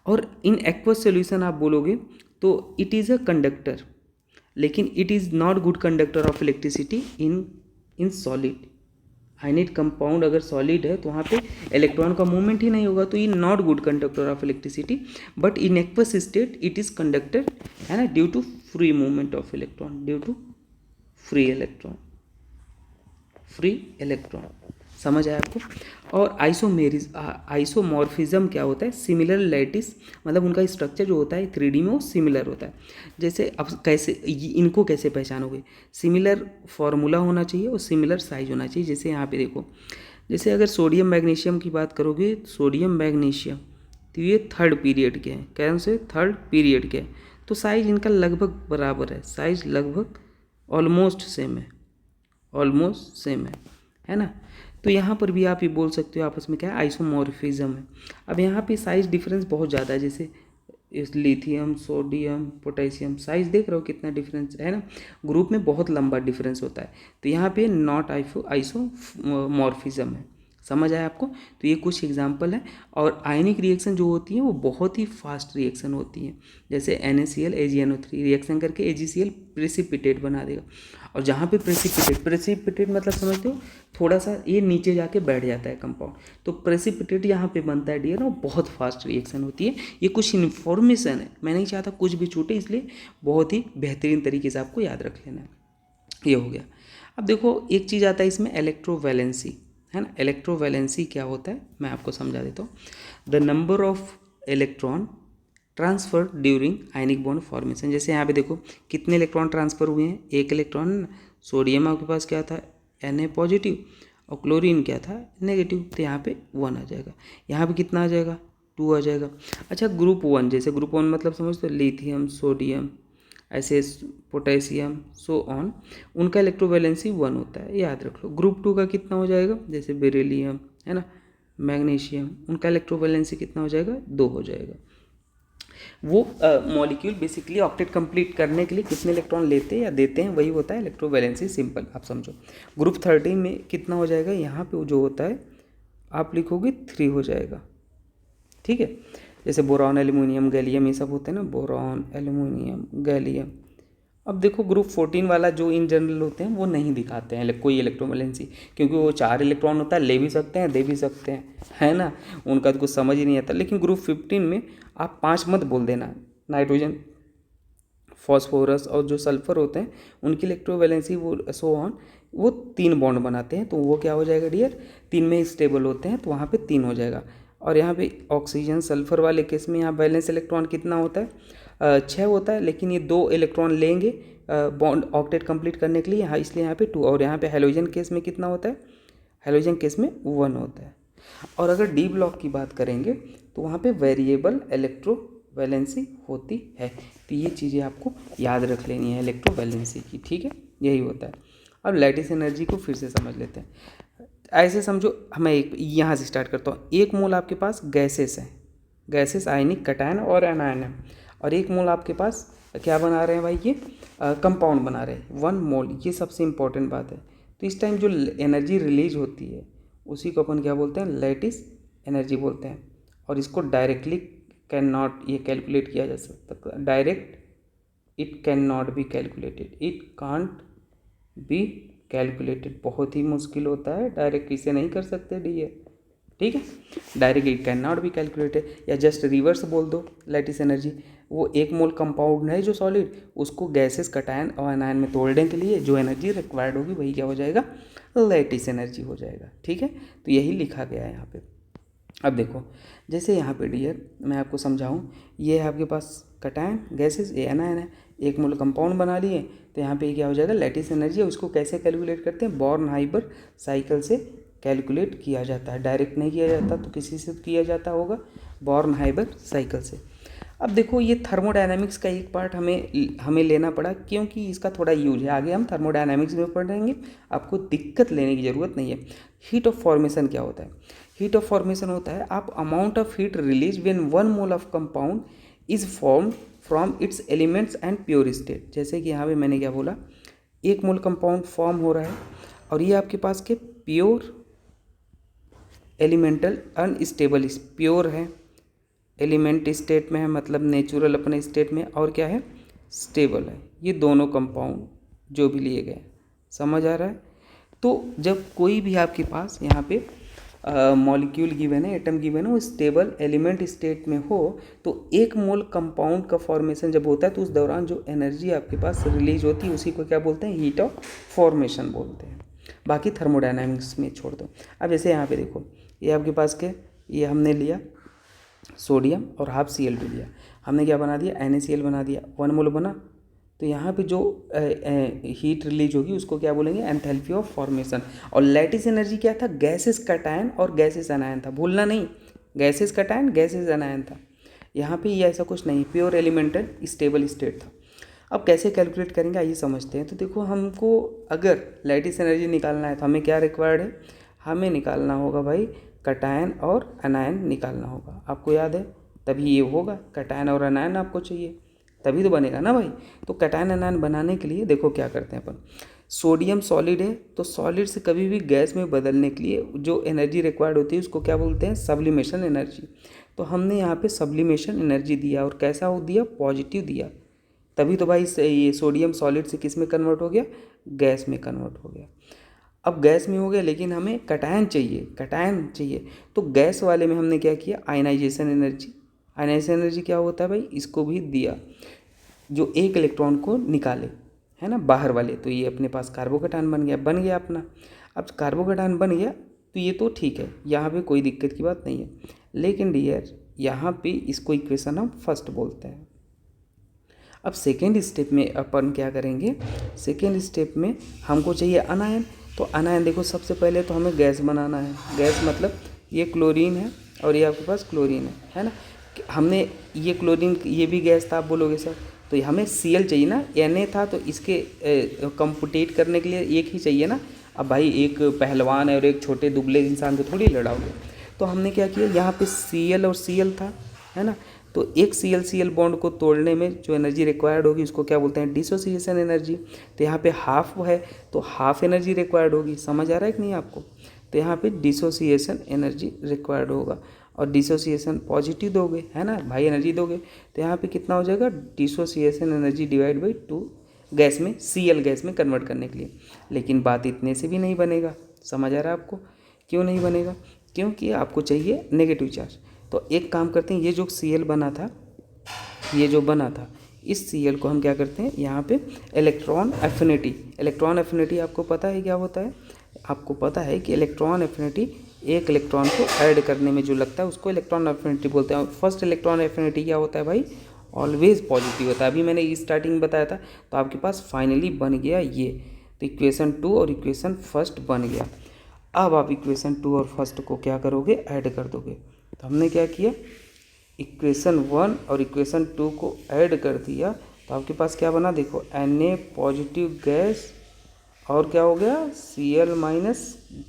और इन एक्वस सोल्यूशन आप बोलोगे तो इट इज़ अ कंडक्टर, लेकिन it is not good conductor of electricity in solid. Ionic compound अगर सॉलिड है तो वहाँ पे इलेक्ट्रॉन का मूवमेंट ही नहीं होगा, तो ये not good conductor of electricity. But in aqueous state it is conductor, है ना, due to free movement of electron, due to free electron. समझ आया आपको। और आइसोमॉर्फिज्म क्या होता है, सिमिलर लैटिस, मतलब उनका स्ट्रक्चर जो होता है 3D में वो सिमिलर होता है। जैसे अब कैसे इनको कैसे पहचानोगे, सिमिलर फार्मूला होना चाहिए और सिमिलर साइज होना चाहिए। जैसे यहाँ पे देखो, जैसे अगर सोडियम मैग्नीशियम की बात करोगे, सोडियम मैग्नीशियम तो ये थर्ड पीरियड के हैं, कौन से, थर्ड पीरियड के हैं, तो साइज इनका लगभग बराबर है, साइज लगभग ऑलमोस्ट सेम है ना। तो यहाँ पर भी आप ये बोल सकते हो आपस में क्या है, आइसोमॉर्फिज्म है। अब यहाँ पे साइज डिफरेंस बहुत ज़्यादा है, जैसे इस लिथियम, सोडियम, पोटेशियम, साइज देख रहे हो कितना डिफरेंस है ना, ग्रुप में बहुत लंबा डिफरेंस होता है। तो यहाँ पे नॉट आइसोमॉर्फिज्म है। समझ आया आपको। तो ये कुछ एग्जांपल है। और आयनिक रिएक्शन जो होती है वो बहुत ही फास्ट रिएक्शन होती है, जैसे NaCl AgNO3 रिएक्शन करके AgCl प्रेसिपिटेट बना देगा। और जहाँ पे प्रेसिपिटेट मतलब समझते हो, थोड़ा सा ये नीचे जाके बैठ जाता है कंपाउंड, तो प्रेसिपिटेट यहाँ पे बनता है डियर ना, बहुत फास्ट रिएक्शन होती है। ये कुछ इन्फॉर्मेशन है, मैं नहीं चाहता कुछ भी छूटे, इसलिए बहुत ही बेहतरीन तरीके से आपको याद रख लेना है। ये हो गया। अब देखो एक चीज़ आता है इसमें, इलेक्ट्रोवैलेंसी, है ना। इलेक्ट्रोवैलेंसी क्या होता है मैं आपको समझा देता हूँ। The number of electron transfer during ionic bond formation. जैसे यहाँ पे देखो कितने इलेक्ट्रॉन ट्रांसफर हुए हैं, एक इलेक्ट्रॉन। सोडियम आपके पास क्या था, Na पॉजिटिव, और क्लोरीन क्या था, नेगेटिव, तो यहाँ पे 1 आ जाएगा। यहाँ पे कितना आ जाएगा, 2 आ जाएगा। अच्छा ग्रुप 1, जैसे ग्रुप 1 मतलब समझते हो, लिथियम, सोडियम, ऐसे पोटेशियम, सो ऑन, उनका इलेक्ट्रोवैलेंसी 1 होता है, याद रख लो। ग्रुप 2 का कितना हो जाएगा, जैसे बेरिलियम, है ना, मैग्नीशियम, उनका इलेक्ट्रोवैलेंसी कितना हो जाएगा, 2 हो जाएगा। वो मॉलिक्यूल बेसिकली ऑक्टेट कंप्लीट करने के लिए कितने इलेक्ट्रॉन लेते हैं या देते हैं, वही होता है इलेक्ट्रोवैलेंसी। सिंपल आप समझो। ग्रुप 13 में कितना हो जाएगा, यहाँ पे जो होता है आप लिखोगे 3 हो जाएगा। ठीक है। जैसे बोरॉन, एल्यूमिनियम, गैलियम, ये सब होते हैं ना, बोरॉन, एल्यूमिनियम, गैलियम। अब देखो ग्रुप 14 वाला जो इन जनरल होते हैं वो नहीं दिखाते हैं कोई इलेक्ट्रोवैलेंसी, क्योंकि वो 4 इलेक्ट्रॉन होता है, ले भी सकते हैं दे भी सकते हैं, है ना, उनका तो कुछ समझ ही नहीं आता। लेकिन ग्रुप 15 में आप 5 मत बोल देना, नाइट्रोजन, फॉस्फोरस और जो सल्फर होते हैं उनकी इलेक्ट्रोवैलेंसी वो सो ऑन, वो 3 बॉन्ड बनाते हैं, तो वो क्या हो जाएगा डियर, 3 में स्टेबल होते हैं, तो वहाँ पे 3 हो जाएगा। और यहाँ पे ऑक्सीजन सल्फर वाले केस में यहाँ वैलेंस इलेक्ट्रॉन कितना होता है, 6 होता है, लेकिन ये 2 इलेक्ट्रॉन लेंगे बॉन्ड ऑक्टेट कंप्लीट करने के लिए, यहाँ इसलिए यहाँ पे 2। और यहाँ पे हेलोजन केस में कितना होता है, हेलोजन केस में 1 होता है। और अगर डी ब्लॉक की बात करेंगे तो वहाँ पे वेरिएबल इलेक्ट्रोवैलेंसी होती है। तो ये चीज़ें आपको याद रख लेनी है इलेक्ट्रोवैलेंसी की, ठीक है, यही होता है। अब लैटिस एनर्जी को फिर से समझ लेते हैं। ऐसे समझो, मैं एक यहाँ से स्टार्ट करता हूँ। 1 मोल आपके पास गैसेस है, गैसेस आयनिक कटायन और एनायन है, और 1 मोल आपके पास क्या बना रहे हैं भाई, ये कंपाउंड बना रहे हैं 1 मोल। ये सबसे इंपॉर्टेंट बात है। तो इस टाइम जो एनर्जी रिलीज होती है उसी को अपन क्या बोलते हैं, लैटिस एनर्जी बोलते हैं। और इसको डायरेक्टली कैन नॉट ये कैलकुलेट किया जा सकता, direct it can not be calculated, it can't be calculated. बहुत ही मुश्किल होता है, डायरेक्ट इसे नहीं कर सकते डी, ठीक है। Direct it can not be calculated, या जस्ट रिवर्स बोल दो लैटिस एनर्जी। वो 1 मोल कंपाउंड है जो सॉलिड, उसको गैसेस कटायन और एनायन में तोड़ने के लिए जो एनर्जी रिक्वायर्ड होगी वही क्या हो जाएगा, लैटिस एनर्जी हो जाएगा, ठीक है। तो यही लिखा गया है यहाँ पे। अब देखो, जैसे यहाँ पे डियर मैं आपको समझाऊँ, ये है आपके पास कटायन गैसेस, ये एनायन है, 1 मोल कंपाउंड बना लिए। तो यहाँ पे क्या हो जाएगा, लैटिस एनर्जी। उसको कैसे कैलकुलेट करते हैं, बॉर्न-हाइबर साइकिल से कैलकुलेट किया जाता है। डायरेक्ट नहीं किया जाता तो किसी से किया जाता होगा, बॉर्न-हाइबर साइकिल से। अब देखो, ये थर्मोडायनामिक्स का एक पार्ट हमें लेना पड़ा, क्योंकि इसका थोड़ा यूज है। आगे हम थर्मोडायनामिक्स में पढ़ेंगे, आपको दिक्कत लेने की ज़रूरत नहीं है। हीट ऑफ फॉर्मेशन क्या होता है, हीट ऑफ फॉर्मेशन होता है आप amount of heat release when 1 mole of compound is form from its elements and pure state. जैसे कि यहाँ पे मैंने क्या बोला, 1 मोल कंपाउंड फॉर्म हो रहा है और ये आपके पास के प्योर एलिमेंटल अनस्टेबल, प्योर है, एलिमेंट स्टेट में है, मतलब नेचुरल अपने स्टेट में, और क्या है, स्टेबल है। ये दोनों कंपाउंड जो भी लिए गए, समझ आ रहा है। तो जब कोई भी आपके पास यहाँ पे मॉलिक्यूल गिवन है, एटम गिवन है, वो स्टेबल एलिमेंट स्टेट में हो, तो 1 मोल कंपाउंड का फॉर्मेशन जब होता है तो उस दौरान जो एनर्जी आपके पास रिलीज होती है उसी को क्या बोलते हैं, हीट ऑफ फॉर्मेशन बोलते हैं। बाकी थर्मोडायनामिक्स में छोड़ दो। अब जैसे यहाँ पे देखो, ये आपके पास के, ये हमने लिया सोडियम और हाफ Cl2 लिया, हमने क्या बना दिया, NaCl बना दिया, 1 मोल बना। तो यहाँ पे जो हीट रिलीज होगी उसको क्या बोलेंगे, एंथैल्पी ऑफ फॉर्मेशन। और लैटिस एनर्जी क्या था, गैसेस कटायन और गैसेस अनायन था, भूलना नहीं, गैसेस कटायन गैसेस अनायन था। यहाँ पे ये ऐसा कुछ नहीं, प्योर एलिमेंटल स्टेबल स्टेट था। अब कैसे कैलकुलेट करेंगे आइए समझते हैं। तो देखो, हमको अगर लैटिस एनर्जी निकालना है तो हमें क्या रिक्वायर्ड है, हमें निकालना होगा भाई कटायन और अनायन निकालना होगा। आपको याद है, तभी ये होगा, कटायन और अनायन आपको चाहिए तभी तो बनेगा ना भाई। तो कटायन अनायन बनाने के लिए देखो क्या करते हैं अपन, सोडियम सॉलिड है तो सॉलिड से कभी भी गैस में बदलने के लिए जो एनर्जी रिक्वायर्ड होती है उसको क्या बोलते हैं, सब्लिमेशन एनर्जी। तो हमने यहाँ पे सब्लिमेशन एनर्जी दिया, और कैसा हो दिया, पॉजिटिव दिया, तभी तो भाई ये सोडियम सॉलिड से किस में कन्वर्ट हो गया, गैस में कन्वर्ट हो गया। अब गैस में हो गया, लेकिन हमें कटायन चाहिए, कटायन चाहिए। तो गैस वाले में हमने क्या किया, आयनाइजेशन एनर्जी। आयनाइजेशन एनर्जी क्या होता है भाई, इसको भी दिया, जो 1 इलेक्ट्रॉन को निकाले, है ना, बाहर वाले। तो ये अपने पास कार्बोकटायन बन गया अपना। अब कार्बोकटायन बन गया तो ये तो ठीक है, यहाँ पे कोई दिक्कत की बात नहीं है। लेकिन डियर यहाँ पे इसको इक्वेशन हम फर्स्ट बोलते हैं। अब सेकेंड स्टेप में अपन क्या करेंगे, सेकेंड स्टेप में हमको चाहिए अनायन। तो अनायन देखो, सबसे पहले तो हमें गैस बनाना है। गैस मतलब ये क्लोरीन है और ये आपके पास क्लोरीन है ना। हमने ये क्लोरीन, ये भी गैस था, आप बोलोगे सर तो हमें Cl चाहिए ना, Na था तो इसके कंपुटेट करने के लिए एक ही चाहिए ना। अब भाई एक पहलवान है और एक छोटे दुबले इंसान को थोड़ी लड़ाओगे। तो हमने क्या किया, यहाँ पे Cl और Cl था, है ना। तो एक Cl बॉन्ड को तोड़ने में जो एनर्जी रिक्वायर्ड होगी उसको क्या बोलते हैं, डिसोसिएशन एनर्जी। तो यहाँ पे हाफ है तो हाफ एनर्जी रिक्वायर्ड होगी, समझ आ रहा है कि नहीं आपको। तो यहाँ पे डिसोसिएशन एनर्जी रिक्वायर्ड होगा, और डिसोसिएशन पॉजिटिव दोगे, है ना भाई, एनर्जी दोगे। तो यहाँ पे कितना हो जाएगा, dissociation energy divide by 2 gas में, Cl गैस में कन्वर्ट करने के लिए। लेकिन बात इतने से भी नहीं बनेगा, समझ आ रहा है आपको, क्यों नहीं बनेगा, क्योंकि आपको चाहिए नेगेटिव चार्ज। तो एक काम करते हैं, ये जो Cl बना था, ये जो बना था, इस Cl को हम क्या करते हैं, यहाँ पे इलेक्ट्रॉन एफिनिटी। इलेक्ट्रॉन एफिनिटी आपको पता है क्या होता है, आपको पता है कि इलेक्ट्रॉन एफिनिटी एक इलेक्ट्रॉन को ऐड करने में जो लगता है उसको इलेक्ट्रॉन एफिनिटी बोलते हैं। फर्स्ट इलेक्ट्रॉन एफिनिटी क्या होता है भाई, ऑलवेज पॉजिटिव होता है। अभी मैंने स्टार्टिंग में बताया था, तो आपके पास फाइनली बन गया ये। तो इक्वेशन 2 और इक्वेशन फर्स्ट बन गया। अब आप इक्वेशन 2 और फर्स्ट को क्या करोगे, ऐड कर दोगे। तो हमने क्या किया, इक्वेशन 1 और इक्वेशन 2 को ऐड कर दिया, तो आपके पास क्या बना, देखो Na पॉजिटिव गैस और क्या हो गया, Cl माइनस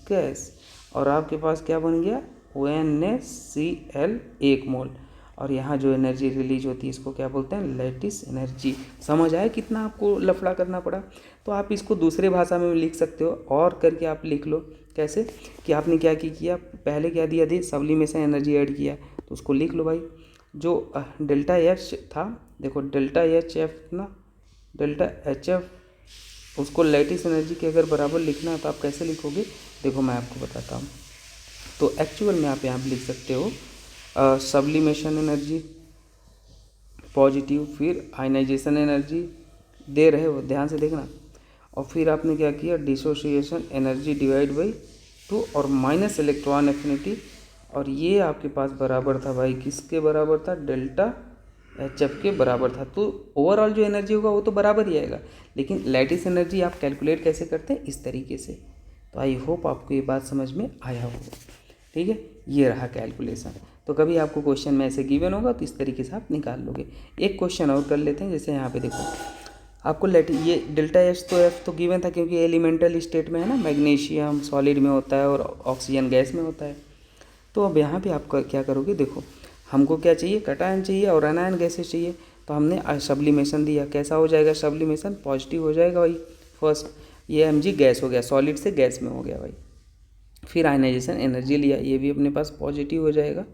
गैस, और आपके पास क्या बन गया, ONaCl 1 मोल। और यहाँ जो एनर्जी रिलीज होती है इसको क्या बोलते हैं, लैटिस एनर्जी। समझ आया कितना आपको लफड़ा करना पड़ा। तो आप इसको दूसरे भाषा में भी लिख सकते हो, और करके आप लिख लो। कैसे कि आपने क्या किया, पहले क्या दिया थी, सब्लिमेशन एनर्जी ऐड किया, तो उसको लिख लो भाई। जो डेल्टा एच था, देखो डेल्टा एच एफ ना, डेल्टा एच एफ, उसको लैटिस एनर्जी के अगर बराबर लिखना है तो आप कैसे लिखोगे, देखो मैं आपको बताता हूँ। तो एक्चुअल में आप यहाँ पर लिख सकते हो सब्लिमेशन एनर्जी पॉजिटिव, फिर आयनाइजेशन एनर्जी दे रहे हो, ध्यान से देखना, और फिर आपने क्या किया, डिसोसिएशन एनर्जी डिवाइड बाई 2 और माइनस इलेक्ट्रॉन एफिनिटी, और ये आपके पास बराबर था भाई, किसके बराबर था, डेल्टा एच एफ के बराबर था। तो ओवरऑल जो एनर्जी होगा वो तो बराबर ही आएगा, लेकिन लैटिस एनर्जी आप कैलकुलेट कैसे करते हैं, इस तरीके से। तो आई होप आपको ये बात समझ में आया होगा। ठीक है, ये रहा कैलकुलेशन। तो कभी आपको क्वेश्चन में ऐसे गिवन होगा तो इस तरीके से आप निकाल लोगे। एक क्वेश्चन और कर लेते हैं, जैसे यहाँ पे देखो आपको ये डेल्टा एच तो एफ तो गिवन था क्योंकि एलिमेंटल स्टेट में है ना, मैग्नीशियम सॉलिड में होता है और ऑक्सीजन गैस में होता है। तो अब यहाँ पे आप क्या करोगे, देखो हमको क्या चाहिए, कटायन चाहिए और एनायन गैसेस चाहिए। तो हमने सब्लिमेशन दिया, कैसा हो जाएगा सब्लिमेशन, पॉजिटिव हो जाएगा भाई। फर्स्ट ये Mg गैस हो गया, सॉलिड से गैस में हो गया भाई। फिर आयनाइजेशन एनर्जी लिया, ये भी अपने पास पॉजिटिव हो जाएगा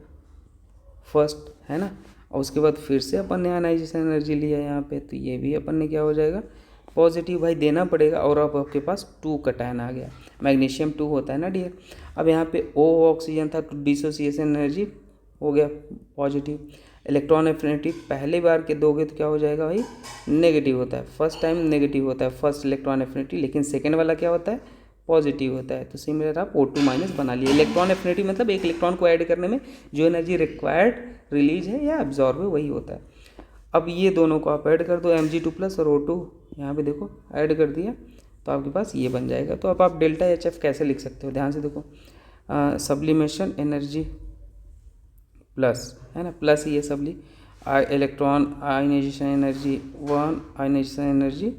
फर्स्ट, है ना। और उसके बाद फिर से अपन ने आयनाइजेशन एनर्जी लिया यहाँ पे, तो ये भी अपन ने क्या हो जाएगा, पॉजिटिव भाई, देना पड़ेगा। और अब आपके पास 2 कटायन आ गया, मैग्नीशियम 2 होता है ना डियर। अब यहाँ पे O ऑक्सीजन था, तो डिसोसिएशन एनर्जी हो गया पॉजिटिव। इलेक्ट्रॉन एफिनिटी पहली बार के दोगे तो क्या हो जाएगा भाई, नेगेटिव होता है, फर्स्ट टाइम नेगेटिव होता है फर्स्ट इलेक्ट्रॉन एफिनिटी, लेकिन सेकेंड वाला क्या होता है, पॉजिटिव होता है। तो सिमिलर आप O2 माइनस बना लिए। इलेक्ट्रॉन एफिनिटी मतलब एक इलेक्ट्रॉन को ऐड करने में जो एनर्जी रिक्वायर्ड रिलीज है या एब्जॉर्ब है वही होता है। अब ये दोनों को आप ऐड कर दो, Mg2+ और O2 यहाँ पे देखो ऐड कर दिया, तो आपके पास ये बन जाएगा। तो अब आप डेल्टा एच एफ कैसे लिख सकते हो, ध्यान से देखो, सब्लिमेशन एनर्जी प्लस, है ना, प्लस ये सबली electron ionisation energy 1, ionisation energy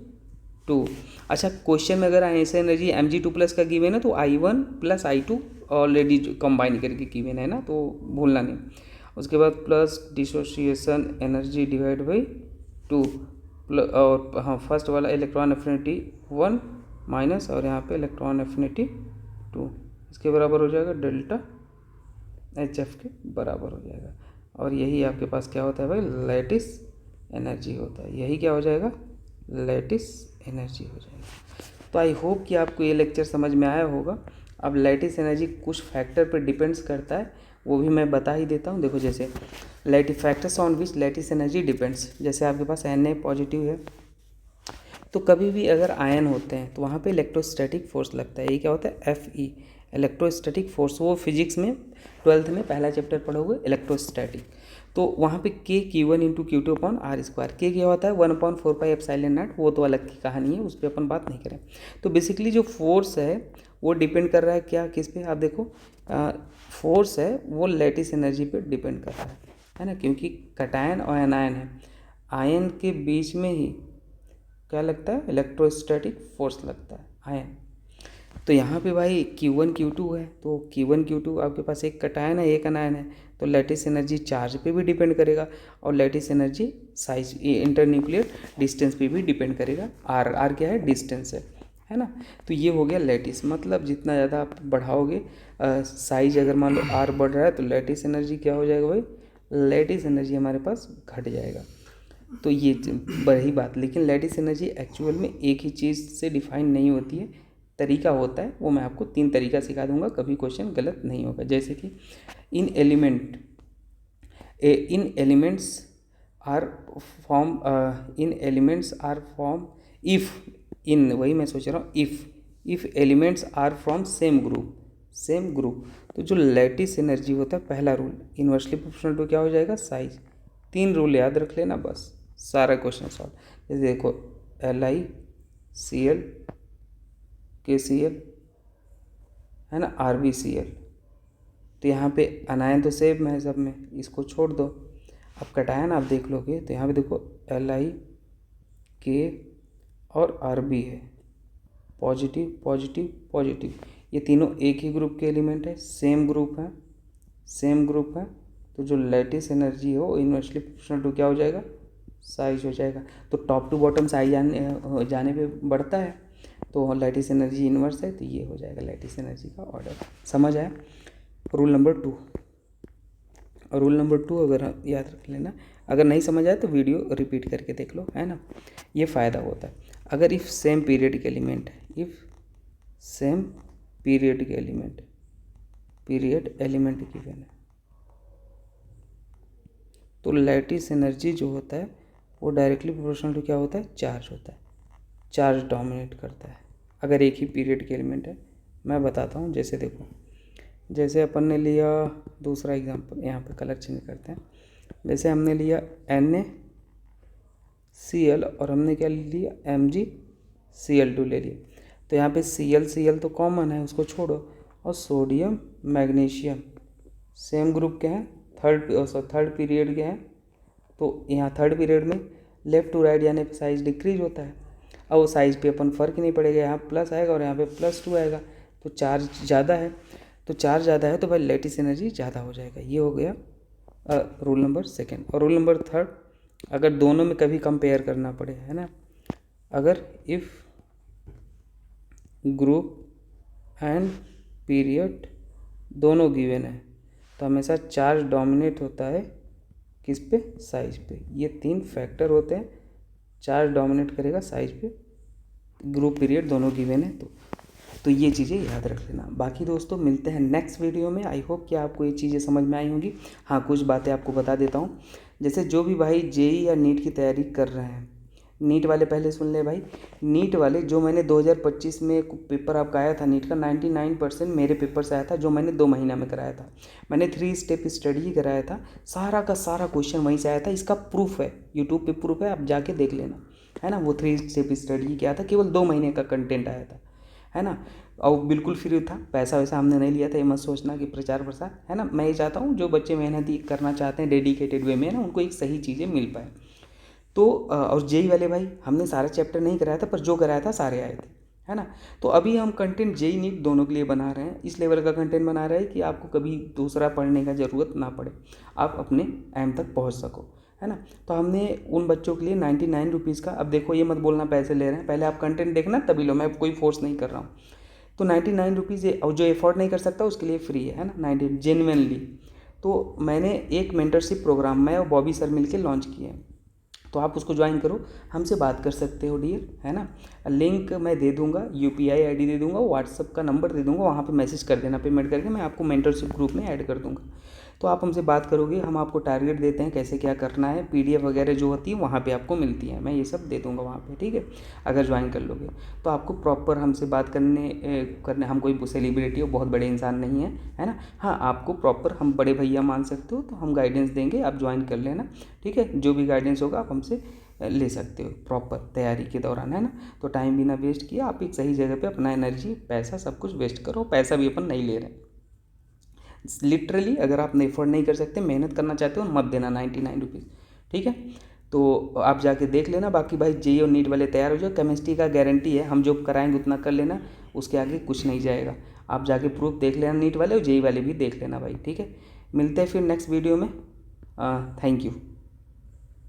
2। अच्छा, क्वेश्चन में अगर आयनाइजेशन एनर्जी Mg2+ का गिवन है तो I1 + I2 ऑलरेडी कंबाइन करके गिवन है ना, तो भूलना नहीं। उसके बाद plus dissociation energy divide by 2 और हाँ फर्स्ट वाला इलेक्ट्रॉन एफिनिटी 1 माइनस, और यहाँ पे इलेक्ट्रॉन एफिनिटी 2, इसके बराबर हो जाएगा डेल्टा एच एफ के बराबर हो जाएगा। और यही आपके पास क्या होता है भाई, लैटिस एनर्जी होता है। यही क्या हो जाएगा, लैटिस एनर्जी हो जाएगा। तो आई होप कि आपको ये लेक्चर समझ में आया होगा। अब लैटिस एनर्जी कुछ फैक्टर पर डिपेंड्स करता है, वो भी मैं बता ही देता हूँ। देखो जैसे lattice factors on which lattice energy depends, जैसे आपके पास Na पॉजिटिव है, तो कभी भी अगर आयन होते हैं तो वहाँ पे इलेक्ट्रोस्टैटिक फोर्स लगता है। ये क्या होता है, Fe, इलेक्ट्रोस्टैटिक फोर्स। वो फिजिक्स में 12th में पहला चैप्टर पढ़ोगे इलेक्ट्रोस्टैटिक। तो वहाँ पे K(Q1 × Q2/r², K क्या होता है 1/4πε0, वो तो अलग की कहानी है, उस पर अपन बात नहीं करें। तो बेसिकली जो फोर्स है वो डिपेंड कर रहा है क्या, किस पे, आप देखो फोर्स है वो लैटिस एनर्जी पे डिपेंड कर रहा है ना, क्योंकि कटायन और एनायन है, आयन के बीच में ही क्या लगता है, इलेक्ट्रोस्टैटिक फोर्स लगता है आयन। तो यहाँ पे भाई Q1 Q2 है, तो Q1 Q2 आपके पास एक कटायन है एक अनायन है, तो लैटिस एनर्जी चार्ज पे भी डिपेंड करेगा, और lattice energy size internuclear distance पे भी डिपेंड करेगा। आर क्या है, डिस्टेंस है ना। तो ये हो गया लैटिस, मतलब जितना ज़्यादा आप बढ़ाओगे साइज, अगर मान लो आर बढ़ रहा है तो लैटिस एनर्जी क्या हो जाएगा भाई, लैटिस एनर्जी हमारे पास घट जाएगा। तो ये बड़ी बात, लेकिन लैटिस एनर्जी एक्चुअल में एक ही चीज़ से डिफाइन नहीं होती है, तरीका होता है। वो मैं आपको 3 तरीका सिखा दूंगा, कभी क्वेश्चन गलत नहीं होगा। जैसे कि in elements are form if, वही मैं सोच रहा हूँ, if elements are from same group, तो जो लैटिस एनर्जी होता है, पहला रूल इन्वर्सली प्रोपोर्शनल टू क्या हो जाएगा, साइज। 3 रूल याद रख लेना, बस सारा क्वेश्चन सॉल्व। जैसे देखो LiCl KCl है ना, RbCl, तो यहाँ पे अनायन तो सेम है सब में, इसको छोड़ दो। अब कटायन आप देख लोगे तो यहाँ पे देखो Li K और Rb है, पॉजिटिव पॉजिटिव पॉजिटिव, ये तीनों एक ही ग्रुप के एलिमेंट है, सेम ग्रुप है। तो जो लैटिस एनर्जी है वो इन्वर्सली प्रोपोर्शनल टू क्या हो जाएगा, साइज हो जाएगा। तो टॉप टू बॉटम साइज जाने पे बढ़ता है, तो लैटिस एनर्जी इन्वर्स है, तो ये हो जाएगा लैटिस एनर्जी का ऑर्डर। समझ आया। रूल नंबर 2, रूल नंबर 2 अगर याद रख लेना, अगर नहीं समझ आए तो वीडियो रिपीट करके देख लो, है ना। ये फ़ायदा होता है अगर इफ़ सेम पीरियड के एलिमेंट है, इफ़ सेम पीरियड के एलिमेंट गिवन है, तो लैटिस एनर्जी जो होता है वो डायरेक्टली प्रोपोर्शनल टू क्या होता है, चार्ज होता है, चार्ज डोमिनेट करता है अगर एक ही पीरियड के एलिमेंट है। मैं बताता हूँ, जैसे देखो, जैसे अपन ने लिया दूसरा एग्जांपल, यहाँ पे कलर चेंज करते हैं। जैसे हमने लिया NaCl और हमने क्या लिया, MgCl2 ले लिया, तो यहाँ पे Cl तो कॉमन है, उसको छोड़ो, और सोडियम मैग्नीशियम सेम ग्रुप के हैं, थर्ड पीरियड के हैं, तो यहाँ थर्ड पीरियड में लेफ़्ट टू राइट जाने पे साइज डिक्रीज होता है। अब वो साइज पे अपन फ़र्क नहीं पड़ेगा, यहाँ प्लस आएगा और यहाँ पे +2 आएगा, तो चार्ज ज़्यादा है, तो भाई लैटिस एनर्जी ज़्यादा हो जाएगा। ये हो गया रूल नंबर 2। और रूल नंबर 3, अगर दोनों में कभी कंपेयर करना पड़े, है ना, अगर इफ़ ग्रुप एंड पीरियड दोनों गिवन है तो हमेशा चार्ज डोमिनेट होता है किस पे, साइज पे। ये 3 फैक्टर होते हैं, चार्ज डोमिनेट करेगा साइज पे, ग्रुप पीरियड दोनों गिवन है तो ये चीज़ें याद रख लेना। बाकी दोस्तों मिलते हैं नेक्स्ट वीडियो में। आई होप कि आपको ये चीज़ें समझ में आई होंगी। हाँ, कुछ बातें आपको बता देता हूँ, जैसे जो भी भाई जेई या नीट की तैयारी कर रहे हैं, नीट वाले पहले सुन ले भाई। नीट वाले जो मैंने 2025 में पेपर आपका आया था नीट का, 99% मेरे पेपर से आया था, जो मैंने 2 महीना में कराया था। मैंने 3 स्टेप स्टडी ही कराया था, सारा का सारा क्वेश्चन वहीं से आया था। इसका प्रूफ है, यूट्यूब पे प्रूफ है, आप जाके देख लेना, है ना। वो 3 स्टेप स्टडी किया था, केवल 2 महीने का कंटेंट आया था, है ना। और बिल्कुल फ्री था, पैसा वैसा हमने नहीं लिया था, ये मत सोचना कि प्रचार प्रसार, है ना। मैं ये चाहता हूँ जो बच्चे मेहनत करना चाहते हैं डेडिकेटेड वे में ना, उनको एक सही चीज़ें मिल पाए। तो और जेई वाले भाई हमने सारा चैप्टर नहीं कराया था, पर जो कराया था सारे आए थे, है ना। तो अभी हम कंटेंट जेई नीट दोनों के लिए बना रहे हैं, इस लेवल का कंटेंट बना रहे हैं कि आपको कभी दूसरा पढ़ने का ज़रूरत ना पड़े, आप अपने एम तक पहुँच सको, है ना। तो हमने उन बच्चों के लिए 99 रुपीज़ का, अब देखो ये मत बोलना पैसे ले रहे हैं, पहले आप कंटेंट देखना तभी लो, मैं कोई फोर्स नहीं कर रहा हूँ। तो 99 रुपीज़, और जो एफोर्ड नहीं कर सकता उसके लिए फ्री है ना, 90 जेन्युइनली। तो मैंने एक मेंटरशिप प्रोग्राम, मैं और बॉबी सर मिलके लॉन्च किए हैं, तो आप उसको ज्वाइन करो, हमसे बात कर सकते हो डियर, है ना। लिंक मैं दे दूंगा, UPI ID दे दूंगा, व्हाट्सअप का नंबर दे दूंगा, वहाँ पे मैसेज कर देना, पेमेंट करके मैं आपको मेंटरशिप ग्रुप में ऐड कर दूंगा। तो आप हमसे बात करोगे, हम आपको टारगेट देते हैं कैसे क्या करना है, PDF वगैरह जो होती है वहाँ पे आपको मिलती है, मैं ये सब दे दूँगा वहाँ पे, ठीक है। अगर ज्वाइन कर लोगे तो आपको प्रॉपर हमसे बात करने हम कोई सेलिब्रिटी हो, बहुत बड़े इंसान नहीं है, है ना। हाँ, आपको प्रॉपर हम बड़े भैया मान सकते हो, तो हम गाइडेंस देंगे, आप ज्वाइन कर लेना, ठीक है। जो भी गाइडेंस होगा आप हमसे ले सकते हो प्रॉपर तैयारी के दौरान, है ना। तो टाइम भी ना वेस्ट किया, आप एक सही जगह पे अपना एनर्जी पैसा सब कुछ वेस्ट करो, पैसा भी अपन नहीं ले रहे। लिटरली अगर आप एफोर्ड नहीं कर सकते, मेहनत करना चाहते हो, मत देना 99 रुपीज़, ठीक है। तो आप जाके देख लेना। बाकी भाई जेई और नीट वाले तैयार हो जाओ, केमिस्ट्री का गारंटी है, हम जो कराएंगे उतना कर लेना, उसके आगे कुछ नहीं जाएगा। आप जाके प्रूफ देख लेना, नीट वाले और जेई वाले भी देख लेना भाई, ठीक है। मिलते हैं फिर नेक्स्ट वीडियो में। Thank you.